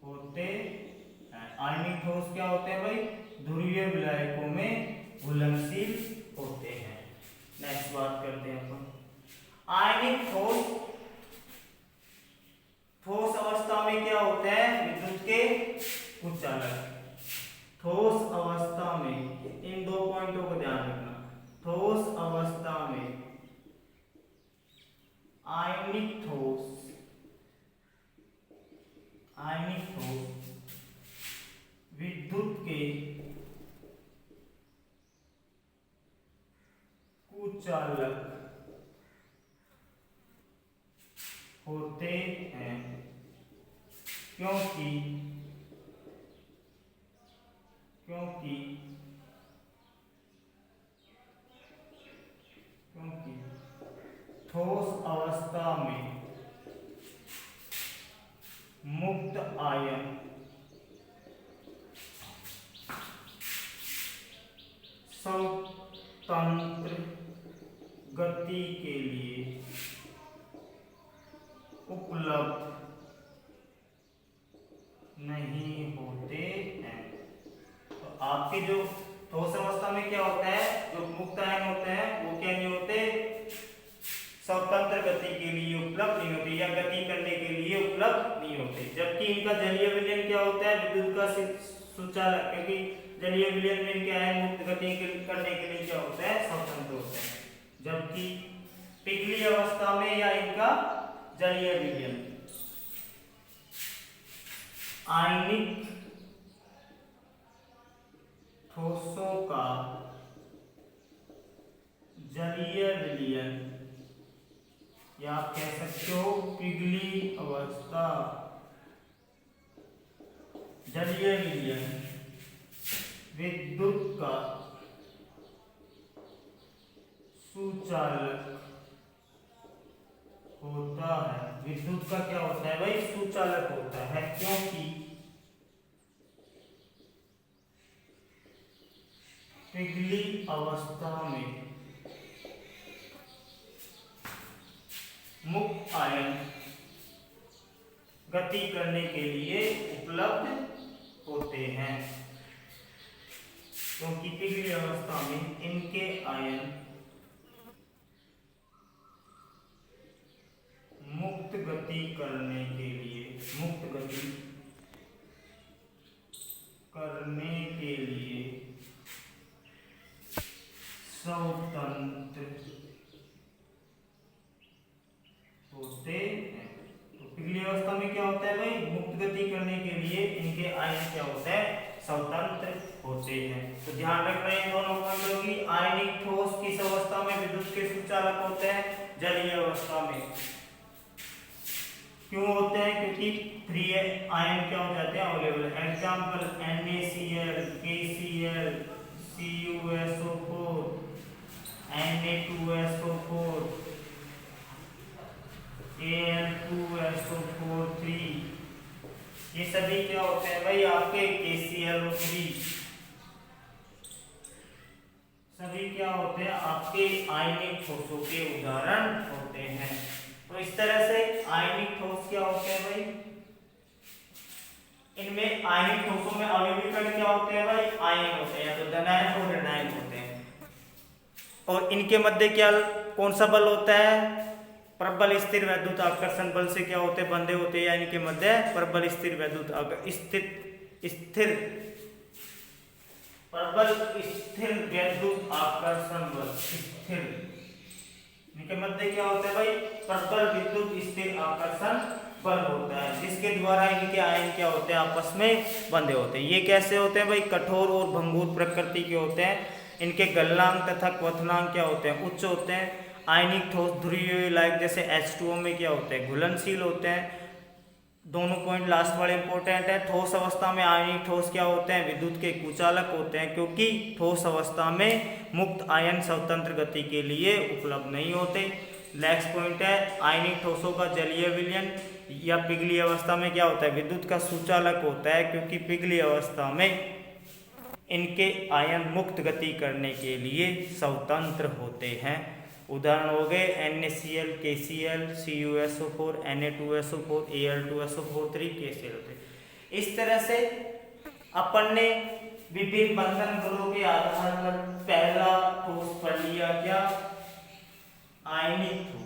होते हैं। आयनिक ठोस क्या होते हैं भाई, ध्रुवीय विलायकों में घुलनशील होते हैं। नेक्स्ट बात करते हैं अपन, आयनिक ठोस ठोस अवस्था में क्या होते हैं, विद्युत कुचालक। ठोस अवस्था में इन दो पॉइंटों को ध्यान रखना। ठोस अवस्था में आयनिक ठोस विद्युत के कुचालक होते हैं, क्योंकि ठोस अवस्था में मुक्त आयन स्वतंत्र गति के लिए उपलब्ध नहीं होते हैं। तो आपके जो ठोस अवस्था में क्या होता है, जो मुक्त आयन होते हैं वो क्या नहीं होते, स्वतंत्र गति के लिए उपलब्ध नहीं होते या गति करने के लिए उपलब्ध नहीं होते। जबकि इनका जलीय विलयन क्या होता है, विद्युत का सुचालक, क्योंकि जलीय विलयन में क्या है, मुक्त गति करने के लिए क्या होता है, स्वतंत्र होता है। जबकि पिघली अवस्था में या इनका जलीय विलयन आयनिक ठोसों का जलीय विलयन या आप कह सकते हो पिघली अवस्था जलीय विलयन विद्युत का सुचालक होता है। विद्युत का क्या होता है भाई, सुचालक होता है, क्योंकि पिघली अवस्था में मुक्त आयन गति करने के लिए उपलब्ध होते हैं, क्योंकि पिघली अवस्था में इनके आयन मुक्त गति करने के लिए स्वतंत्र होते हैं। तो पिघली अवस्था में क्या होता है भाई, मुक्त गति करने के लिए इनके आयन क्या होता है, स्वतंत्र होते हैं। तो ध्यान रख रहे हैं दोनों पॉइंटों की। आयनिक ठोस किस अवस्था में विद्युत के सुचालक होते हैं, जलीय अवस्था में। क्यों होते हैं, क्योंकि फ्री आयन क्या हो जाते हैं, available. Example NaCl, KCl, CuSO4, Na2SO4, Al2SO4 ये सभी क्या होते हैं भाई, आपके KClO3 सभी क्या होते हैं, आपके आयनिक ठोसों के उदाहरण होते हैं। तो इस तरह से आयनिक ठोस क्या होते हैं भाई, इनमें आयनिक ठोसों में अवयवी कण क्या होते हैं भाई, आयन होते हैं, या तो धनायन और ऋणायन होते हैं। और इनके मध्य क्या, कौन सा बल होता है, प्रबल स्थिर वैद्युत आकर्षण बल से क्या होते हैं, बंधे होते हैं, या इनके मध्य प्रबल स्थिर वैद्युत प्रबल स्थिर वैद्युत आकर्षण बल, स्थिर, इनके मध्य क्या होता है भाई, प्रबल विद्युत स्थिर आकर्षण बल होता है, जिसके द्वारा इनके आयन क्या होते हैं, आपस में बंधे होते हैं। ये कैसे होते हैं भाई, कठोर और भंगुर प्रकृति के होते हैं। इनके गलनांक तथा क्वथनांक क्या होते हैं, उच्च होते हैं। आयनिक ठोस ध्रुवीय लायक जैसे H2O में क्या होते हैं, घुलनशील होते हैं। दोनों पॉइंट लास्ट वाले इंपॉर्टेंट है। ठोस अवस्था में आयनिक ठोस क्या होते हैं, विद्युत के कुचालक होते हैं, क्योंकि ठोस अवस्था में मुक्त आयन स्वतंत्र गति के लिए उपलब्ध नहीं होते। नेक्स्ट पॉइंट है, आयनिक ठोसों का जलीय विलयन या पिघली अवस्था में क्या होता है, विद्युत का सुचालक होता है, क्योंकि पिघली अवस्था में इनके आयन मुक्त गति करने के लिए स्वतंत्र होते हैं। उदाहरण हो गए NaCl, KCl, CuSO4, Na2SO4, Al2SO4, KCl होते। इस तरह से अपन ने विभिन्न बंधन गुणों के आधार पर पहला ठोस पढ़ लिया, क्या, आयनिक ठोस।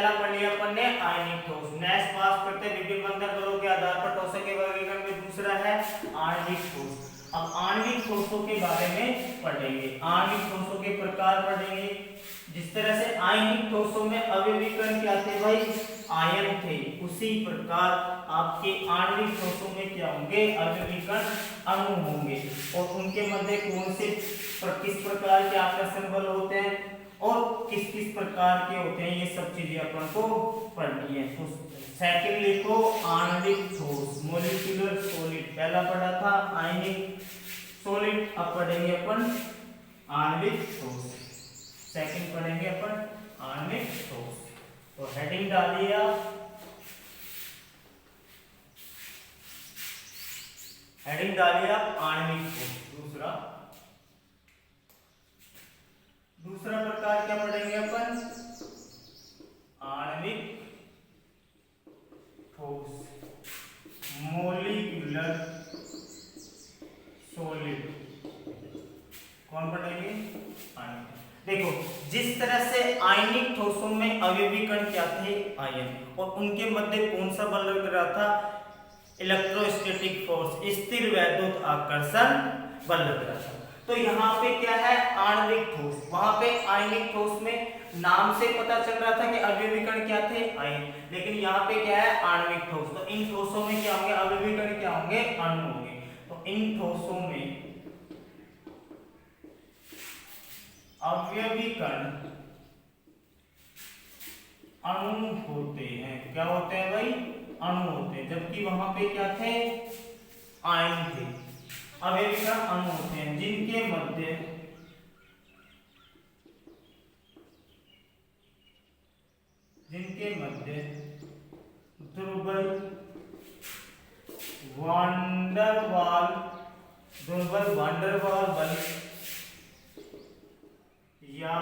पहला पढ़ लिया अपन ने आयनिक ठोस। नेक्स्ट बात करते हैं विभिन्न बंधन बलों के आधार पर ठोसों के वर्गीकरण में दूसरा है आणविक ठोस। अब आणविक ठोसों के बारे में पढ़ेंगे, आणविक ठोसों के प्रकार पढ़ेंगे। जिस तरह से आयनिक ठोसों में अवयवीकरण क्या थे भाई, आयन थे, उसी प्रकार आपके आणविक ठोसों में क्या होंगे, अवयवीकरण अणु होंगे। और उनके मध्य कौन से किस प्रकार के आकर्षण बल होते हैं और किस किस प्रकार के होते हैं, ये सब चीजें अपन को पढ़नी है। तो सेकंड लिखो आणविक ठोस, मॉलिक्यूलर सॉलिड। पहला पढ़ा था आयनिक सॉलिड, अब पढ़ेंगे अपन आणविक ठोस। सेकंड पढ़ेंगे अपन आणविक ठोस। तो हेडिंग डालिए आप, हेडिंग डालिए आप आणविक ठोस। दूसरा प्रकार क्या पढ़ेंगे अपन, आणविक ठोस, मॉलिक्यूलर सॉलिड। कौन पढ़ेंगे, आयनिक। देखो जिस तरह से आयनिक ठोसों में अवयवीकरण क्या थे, आयन, और उनके मध्य कौन सा बल लग रहा था, इलेक्ट्रोस्टैटिक फोर्स, स्थिर वैद्युत आकर्षण बल लग रहा था। तो यहाँ पे क्या है, आणविक ठोस। वहां पे आयनिक ठोस में नाम से पता चल रहा था कि अवयवीकरण क्या थे, आयन, लेकिन यहाँ पे क्या है, आणविक ठोस। तो इन ठोसों में क्या होंगे, अवयवीकरण क्या होंगे, अणु होंगे। तो इन ठोसों में अवयवीकरण अणु होते हैं। क्या होते हैं भाई, अणु होते हैं, जबकि वहां पे क्या थे, आयन थे। अवयवीकरण अणु होते हैं जिनके मध्य दुर्बल वांडरवाल बल या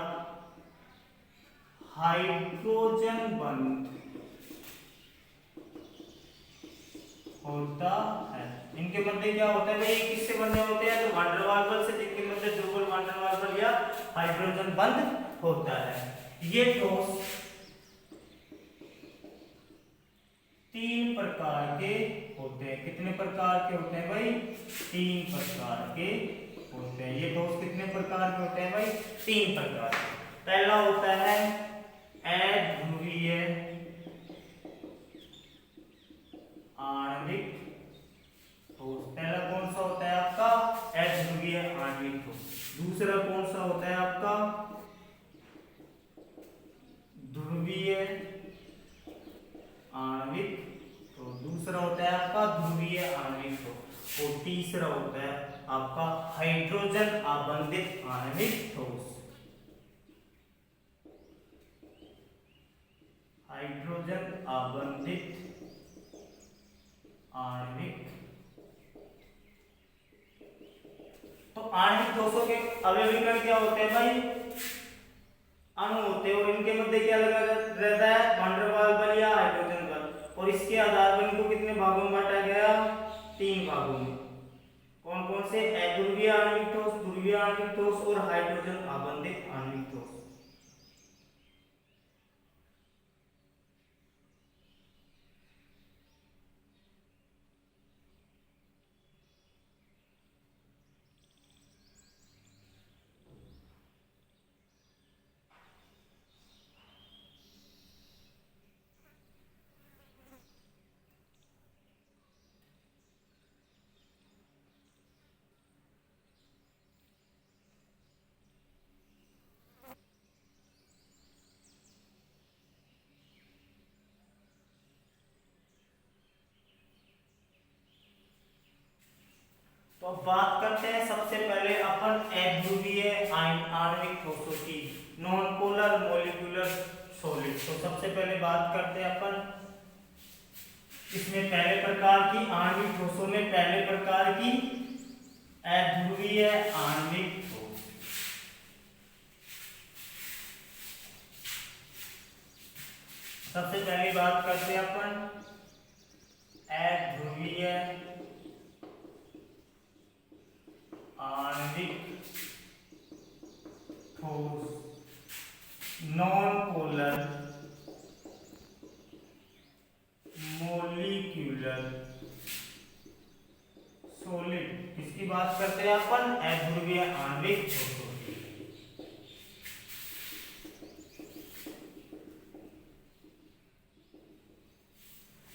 हाइड्रोजन बंध होता है। इनके मध्य क्या होता है भाई, किससे बंधे होते हैं, तो वांडरवाल बल से, जिनके मध्य दुर्बल वांडरवाल बल या हाइड्रोजन बंध होता है। ये ठोस तीन प्रकार के होते हैं। कितने प्रकार के होते हैं भाई, तीन प्रकार के होते हैं। ये ठोस कितने प्रकार के होते हैं भाई, तीन प्रकार के। पहला होता है अध्रुवीय आणविक ठोस। पहला कौन सा होता है आपका, अध्रुवीय आणविक ठोस। दूसरा कौन सा होता है आपका, ध्रुवीय आणविक ठोस। दूसरा होता है आपका ध्रुवीय आणविक ठोस। और तीसरा होता है आपका हाइड्रोजन आबंधित आणविक ठोस। हाइड्रोजन आबंधित आणविक। तो आणविक ठोसों के अवयवीकरण क्या होते हैं भाई, अणु होते हैं, और इनके मध्य क्या लगा रहता है, वांडरवाल बल या हाइड्रोजन बल। और इसके आधार पर इनको कितने भागों में बांटा गया, तीन भागों में। कौन कौन से, अध्रुवीय आणविक ठोस, ध्रुवीय आणविक ठोस और हाइड्रोजन आबंधित आणविक ठोस। तो अब बात करते हैं सबसे पहले अपन अध्रुवीय आणविक ठोसों की, नॉन पोलर मॉलिक्यूलर सॉलिड। तो सबसे पहले बात करते हैं अपन इसमें पहले प्रकार की, आणविक ठोसों में पहले प्रकार की अध्रुवीय आणविक ठोस। सबसे पहले बात करते हैं अपन अध्रुवीय आणविक ठोस, नॉन पोलर अपन अध्रुवीय आणविक ठोसों की।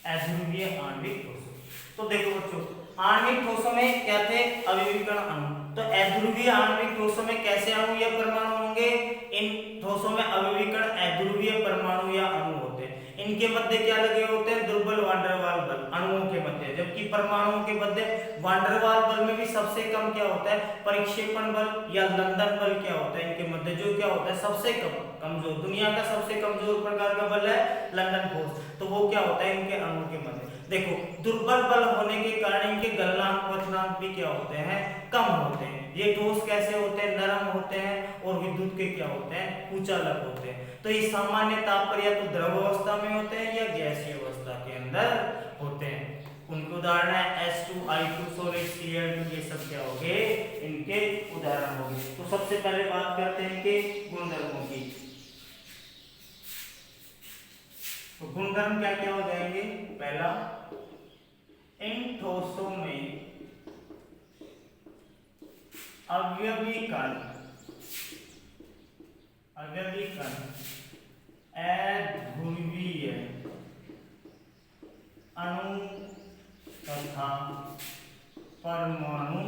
अध्रुवीय आणविक ठोसों, तो देखो बच्चों आणविक ठोसों में क्या थे, अविविकर्ण अणु। तो अध्रुवीय आणविक ठोसों में कैसे अणु या परमाणु होंगे, इन ठोसों में अविविकर्ण अध्रुवीय परमाणु या अणु होते हैं। इनके मध्य क्या लगे होते हैं, दुर्बल वान डेर वाल बल अणुओं के मध्य, जबकि परमाणुओं के मध्य वान डेर वाल बल में भी सबसे कम क्या होता है, परिक्षेपण बल या लंदन बल क्या होता है इनके मध्य, जो क्या होता है सबसे कमजोर, दुनिया का सबसे कमजोर प्रकार का बल है लंदन फोर्स, तो वो क्या होता है इनके अणुओं के मध्य। देखो दुर्बल बल होने के कारण इनके गलनांक क्वथनांक भी क्या होते हैं, कम होते हैं। ये ठोस कैसे होते हैं, नरम होते हैं और विद्युत के क्या होते हैं, कुचालक होते हैं। तो ये सामान्य ताप पर या तो द्रव अवस्था में होते हैं या गैसीय अवस्था के अंदर होते हैं। उनके उदाहरण है H2, सॉलिड, Cl2, ये सब क्या हो गए, इनके उदाहरण हो गए। तो सबसे पहले बात करते हैं इनके गुणधर्मों की। तो गुणधर्म क्या क्या हो जाएंगे, पहला इन ठोसों में अव्यवीकरण अध्रुवीय अणु तथा परमाणु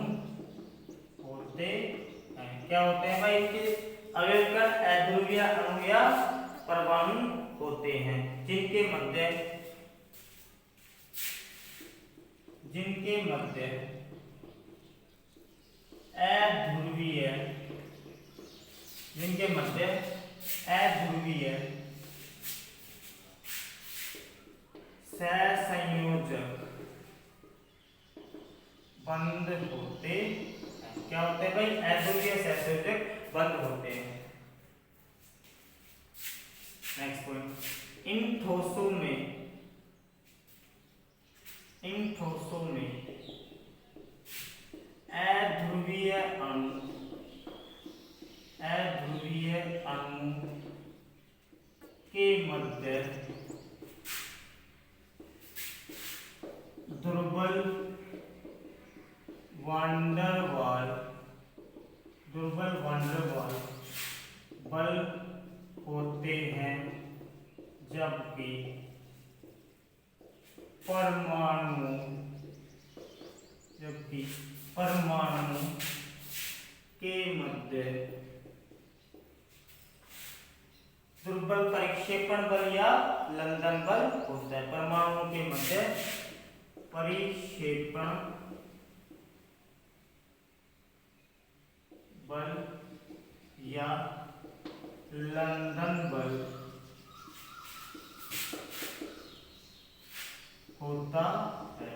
होते हैं। क्या होते हैं भाई, इनके अव्यवीकरण अध्रुवीय अणु या परमाणु होते हैं, जिनके मध्य अध्रुवीय सहसंयोजक बंध होते हैं। क्या होते हैं भाई, अध्रुवीय सहसंयोजक बंध होते हैं। नेक्स्ट पॉइंट, इन ठोसों में अध्रुवीय अणु के मध्य दुर्बल वान डेर वाल बल होते हैं, जबकि परमाणु के मध्य दुर्बल परिक्षेपण बल या लंदन बल होता है। परमाणु के मध्य परिक्षेपण बल या लंदन बल होता है।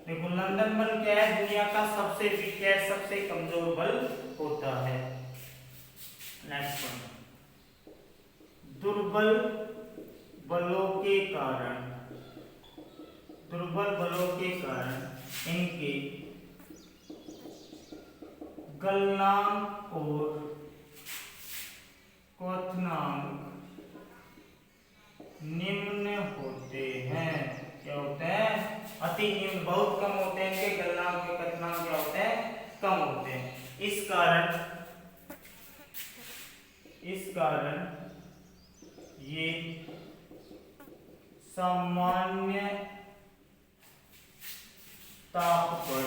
देखो लंदन बल क्या है, दुनिया का सबसे वीक है, सबसे कमजोर बल होता है। नेक्स्ट वन, दुर्बल बलों के कारण इनके गलनांक और क्वथनांक निम्न होते हैं। क्या होते हैं, अति निम्न, बहुत कम होते हैं। इनके गलनांक और क्वथनांक क्या होते हैं, कम होते हैं। इस कारण ये सामान्य ताप पर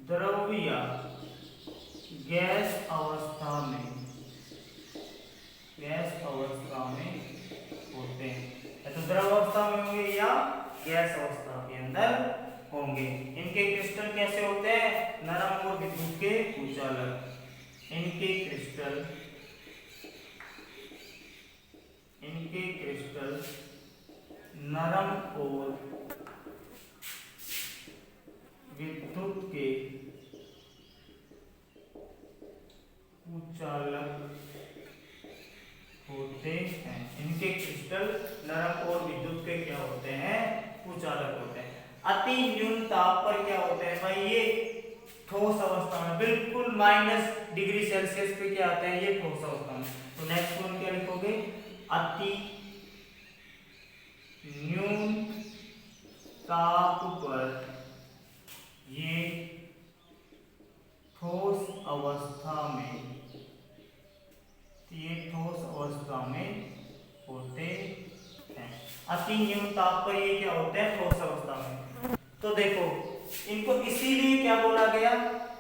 द्रव या गैस अवस्था में होते हैं। तो द्रव अवस्था में होंगे या गैस अवस्था के अंदर होंगे। इनके क्रिस्टल कैसे होते हैं, नरम और विद्युत के कुचालक। इनके क्रिस्टल नरम और विद्युत के कुचालक होते हैं। इनके क्रिस्टल नरम और विद्युत के क्या होते हैं, कुचालक होते हैं। अति न्यून ताप पर क्या होते हैं भाई, ये ठोस अवस्था में, बिल्कुल -डिग्री सेल्सियस पे क्या आते हैं, ये ठोस अवस्था में। तो नेक्स्ट वन क्या लिखोगे, अति न्यून ताप पर ये ठोस अवस्था में, ये ठोस अवस्था में होते हैं। अति न्यून ताप पर ये क्या होते हैं, ठोस अवस्था में। तो देखो इनको इसीलिए क्या बोला गया,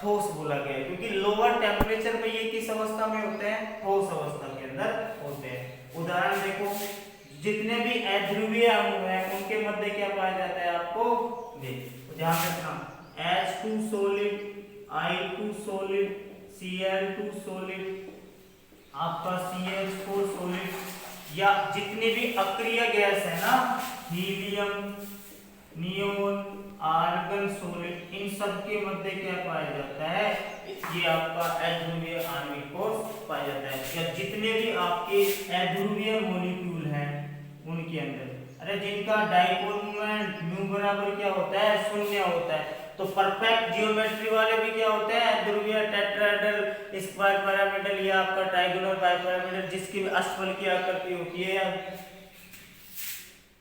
ठोस बोला गया, क्योंकि लोअर टेम्परेचर पे ये किस अवस्था में होते हैं, ठोस अवस्था के अंदर होते हैं। उदाहरण देखो, जितने भी अध्रुवीय अणु हैं उनके मध्य क्या पाया जाता है, आपको ध्यान रखना, H2 solid, I2 solid, Cl2 solid, आपका CH4 सॉलिड, या जितने भी अक्रिय गैस है ना, हीलियम, नियोन, आर्गन सॉलिड, इन सब के मध्य क्या पाया जाता है, ये आपका अध्रुवीय आणविक ठोस पाया जाता है। या जितने भी आपके अध्रुवीय मॉलिक्यूल हैं उनके अंदर, अरे जिनका डाइपोल मोमेंट म्यू बराबर क्या होता है, 0 होता है, तो परफेक्ट जियोमेट्री वाले भी क्या होते हैं, ध्रुवीय, टेट्राहेड्रल, स्क्वायर पिरामिडल, या आपका ट्राइगोनल, बाइपिरामिडल, जिसकी अष्टफल की आकृति होती है,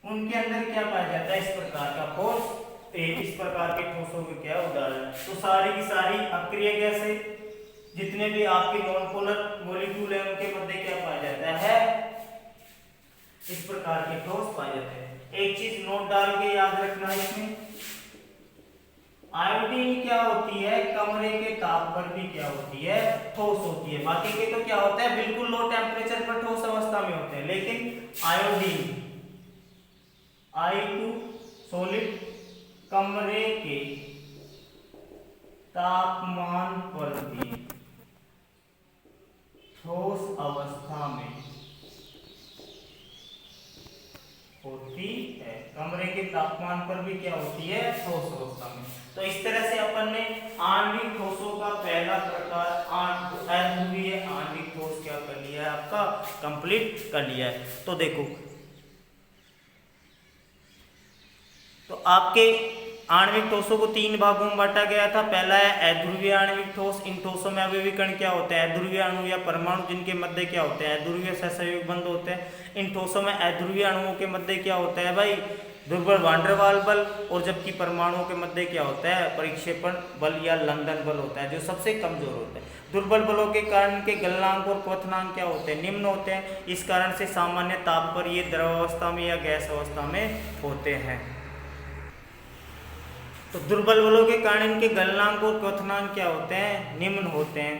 उनके अंदर क्या पाया जाता है, इस प्रकार का ठोस, इस प्रकार के ठोसों के क्या उदाहरण। तो सारी की सारी अक्रिय गैस है, जितने भी आपके नॉन पोलर मॉलिक्यूल है उनके मध्य क्या पाया जाता है, इस प्रकार के ठोस पाए जाते हैं। एक चीज नोट डाल के याद रखना है इसमें, आयोडीन क्या होती है, कमरे के ताप पर भी क्या होती है, ठोस होती है। बाकी के तो क्या होता है, बिल्कुल लो टेम्परेचर पर ठोस अवस्था में होते हैं, लेकिन आयोडीन I2 सॉलिड कमरे के तापमान पर भी ठोस अवस्था में होती है, कमरे के तापमान पर भी क्या होती है, ठोस अवस्था में। तो इस तरह से अपन ने आणविक ठोसों का पहला प्रकार अध्रुवीय आणविक ठोस क्या कर लिया है, आपका कंप्लीट कर लिया है। तो देखो, तो आपके आणविक ठोसों को 3 भागों में बांटा गया था। पहला है अध्रुवीय आणविक ठोस, इन ठोसों में अवयवी कण क्या होते हैं, अध्रुवीय अणु या परमाणु, जिनके मध्य क्या होते हैं, अध्रुवीय सहसंयोग बंध होते हैं। इन ठोसों में अध्रुवीय अणुओं के मध्य क्या होता है भाई, दुर्बल वान डेर वाल्स बल, और जबकि परमाणुओं के मध्य क्या होता है, परिक्षेपण बल या लंदन बल होता है, जो सबसे कमजोर होता है। दुर्बल बलों के कारण के गलनांक और क्वथनांक क्या होते हैं, निम्न होते हैं। इस कारण से सामान्य ताप पर ये द्रव अवस्था में या गैस अवस्था में होते हैं। तो दुर्बल बलों के कारण इनके गलनांक और क्वथनांक क्या होते हैं, निम्न होते हैं।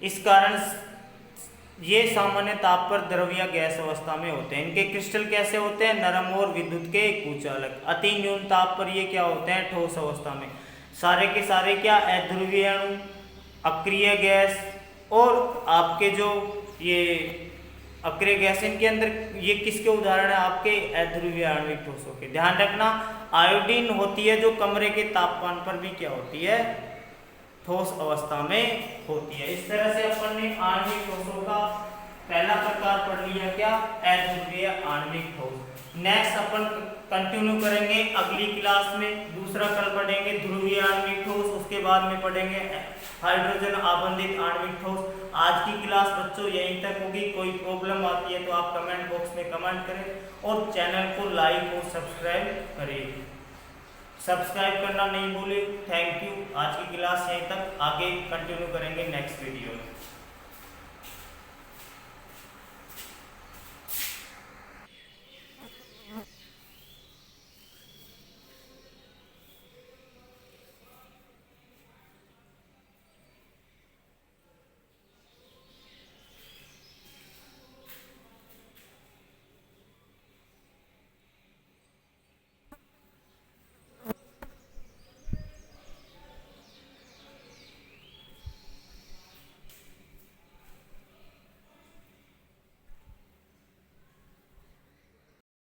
इस कारण ये सामान्य ताप पर द्रव या गैस अवस्था में होते हैं। इनके क्रिस्टल कैसे होते हैं, नरम और विद्युत के कुचालक। अति न्यून ताप पर ये क्या होते हैं, ठोस अवस्था में। सारे के सारे क्या, अध्रुवीय अणु, अक्रिय गैस, और आपके जो ये अक्रिय गैस, इनके अंदर ये किसके उदाहरण है, आपके अध्रुवीय आणविक ठोसों के। ध्यान रखना, आयोडीन होती है जो कमरे के तापमान पर भी क्या होती है, ठोस अवस्था में होती है। इस तरह से अपन ने आणविक ठोसों का पहला प्रकार पढ़ लिया, क्या, अध्रुवीय आणविक ठोस। नेक्स्ट अपन कंटिन्यू करेंगे अगली क्लास में, दूसरा कल पढ़ेंगे ध्रुवीय आणविक ठोस, उसके बाद में पढ़ेंगे हाइड्रोजन आबंधित आणविक ठोस। आज की क्लास बच्चों यहीं तक होगी। कोई प्रॉब्लम आती है तो आप कमेंट बॉक्स में कमेंट करें और चैनल को लाइक और सब्सक्राइब करें। सब्सक्राइब करना नहीं भूलें। Thank you. आज की क्लास यहीं तक, आगे कंटिन्यू करेंगे नेक्स्ट वीडियो में।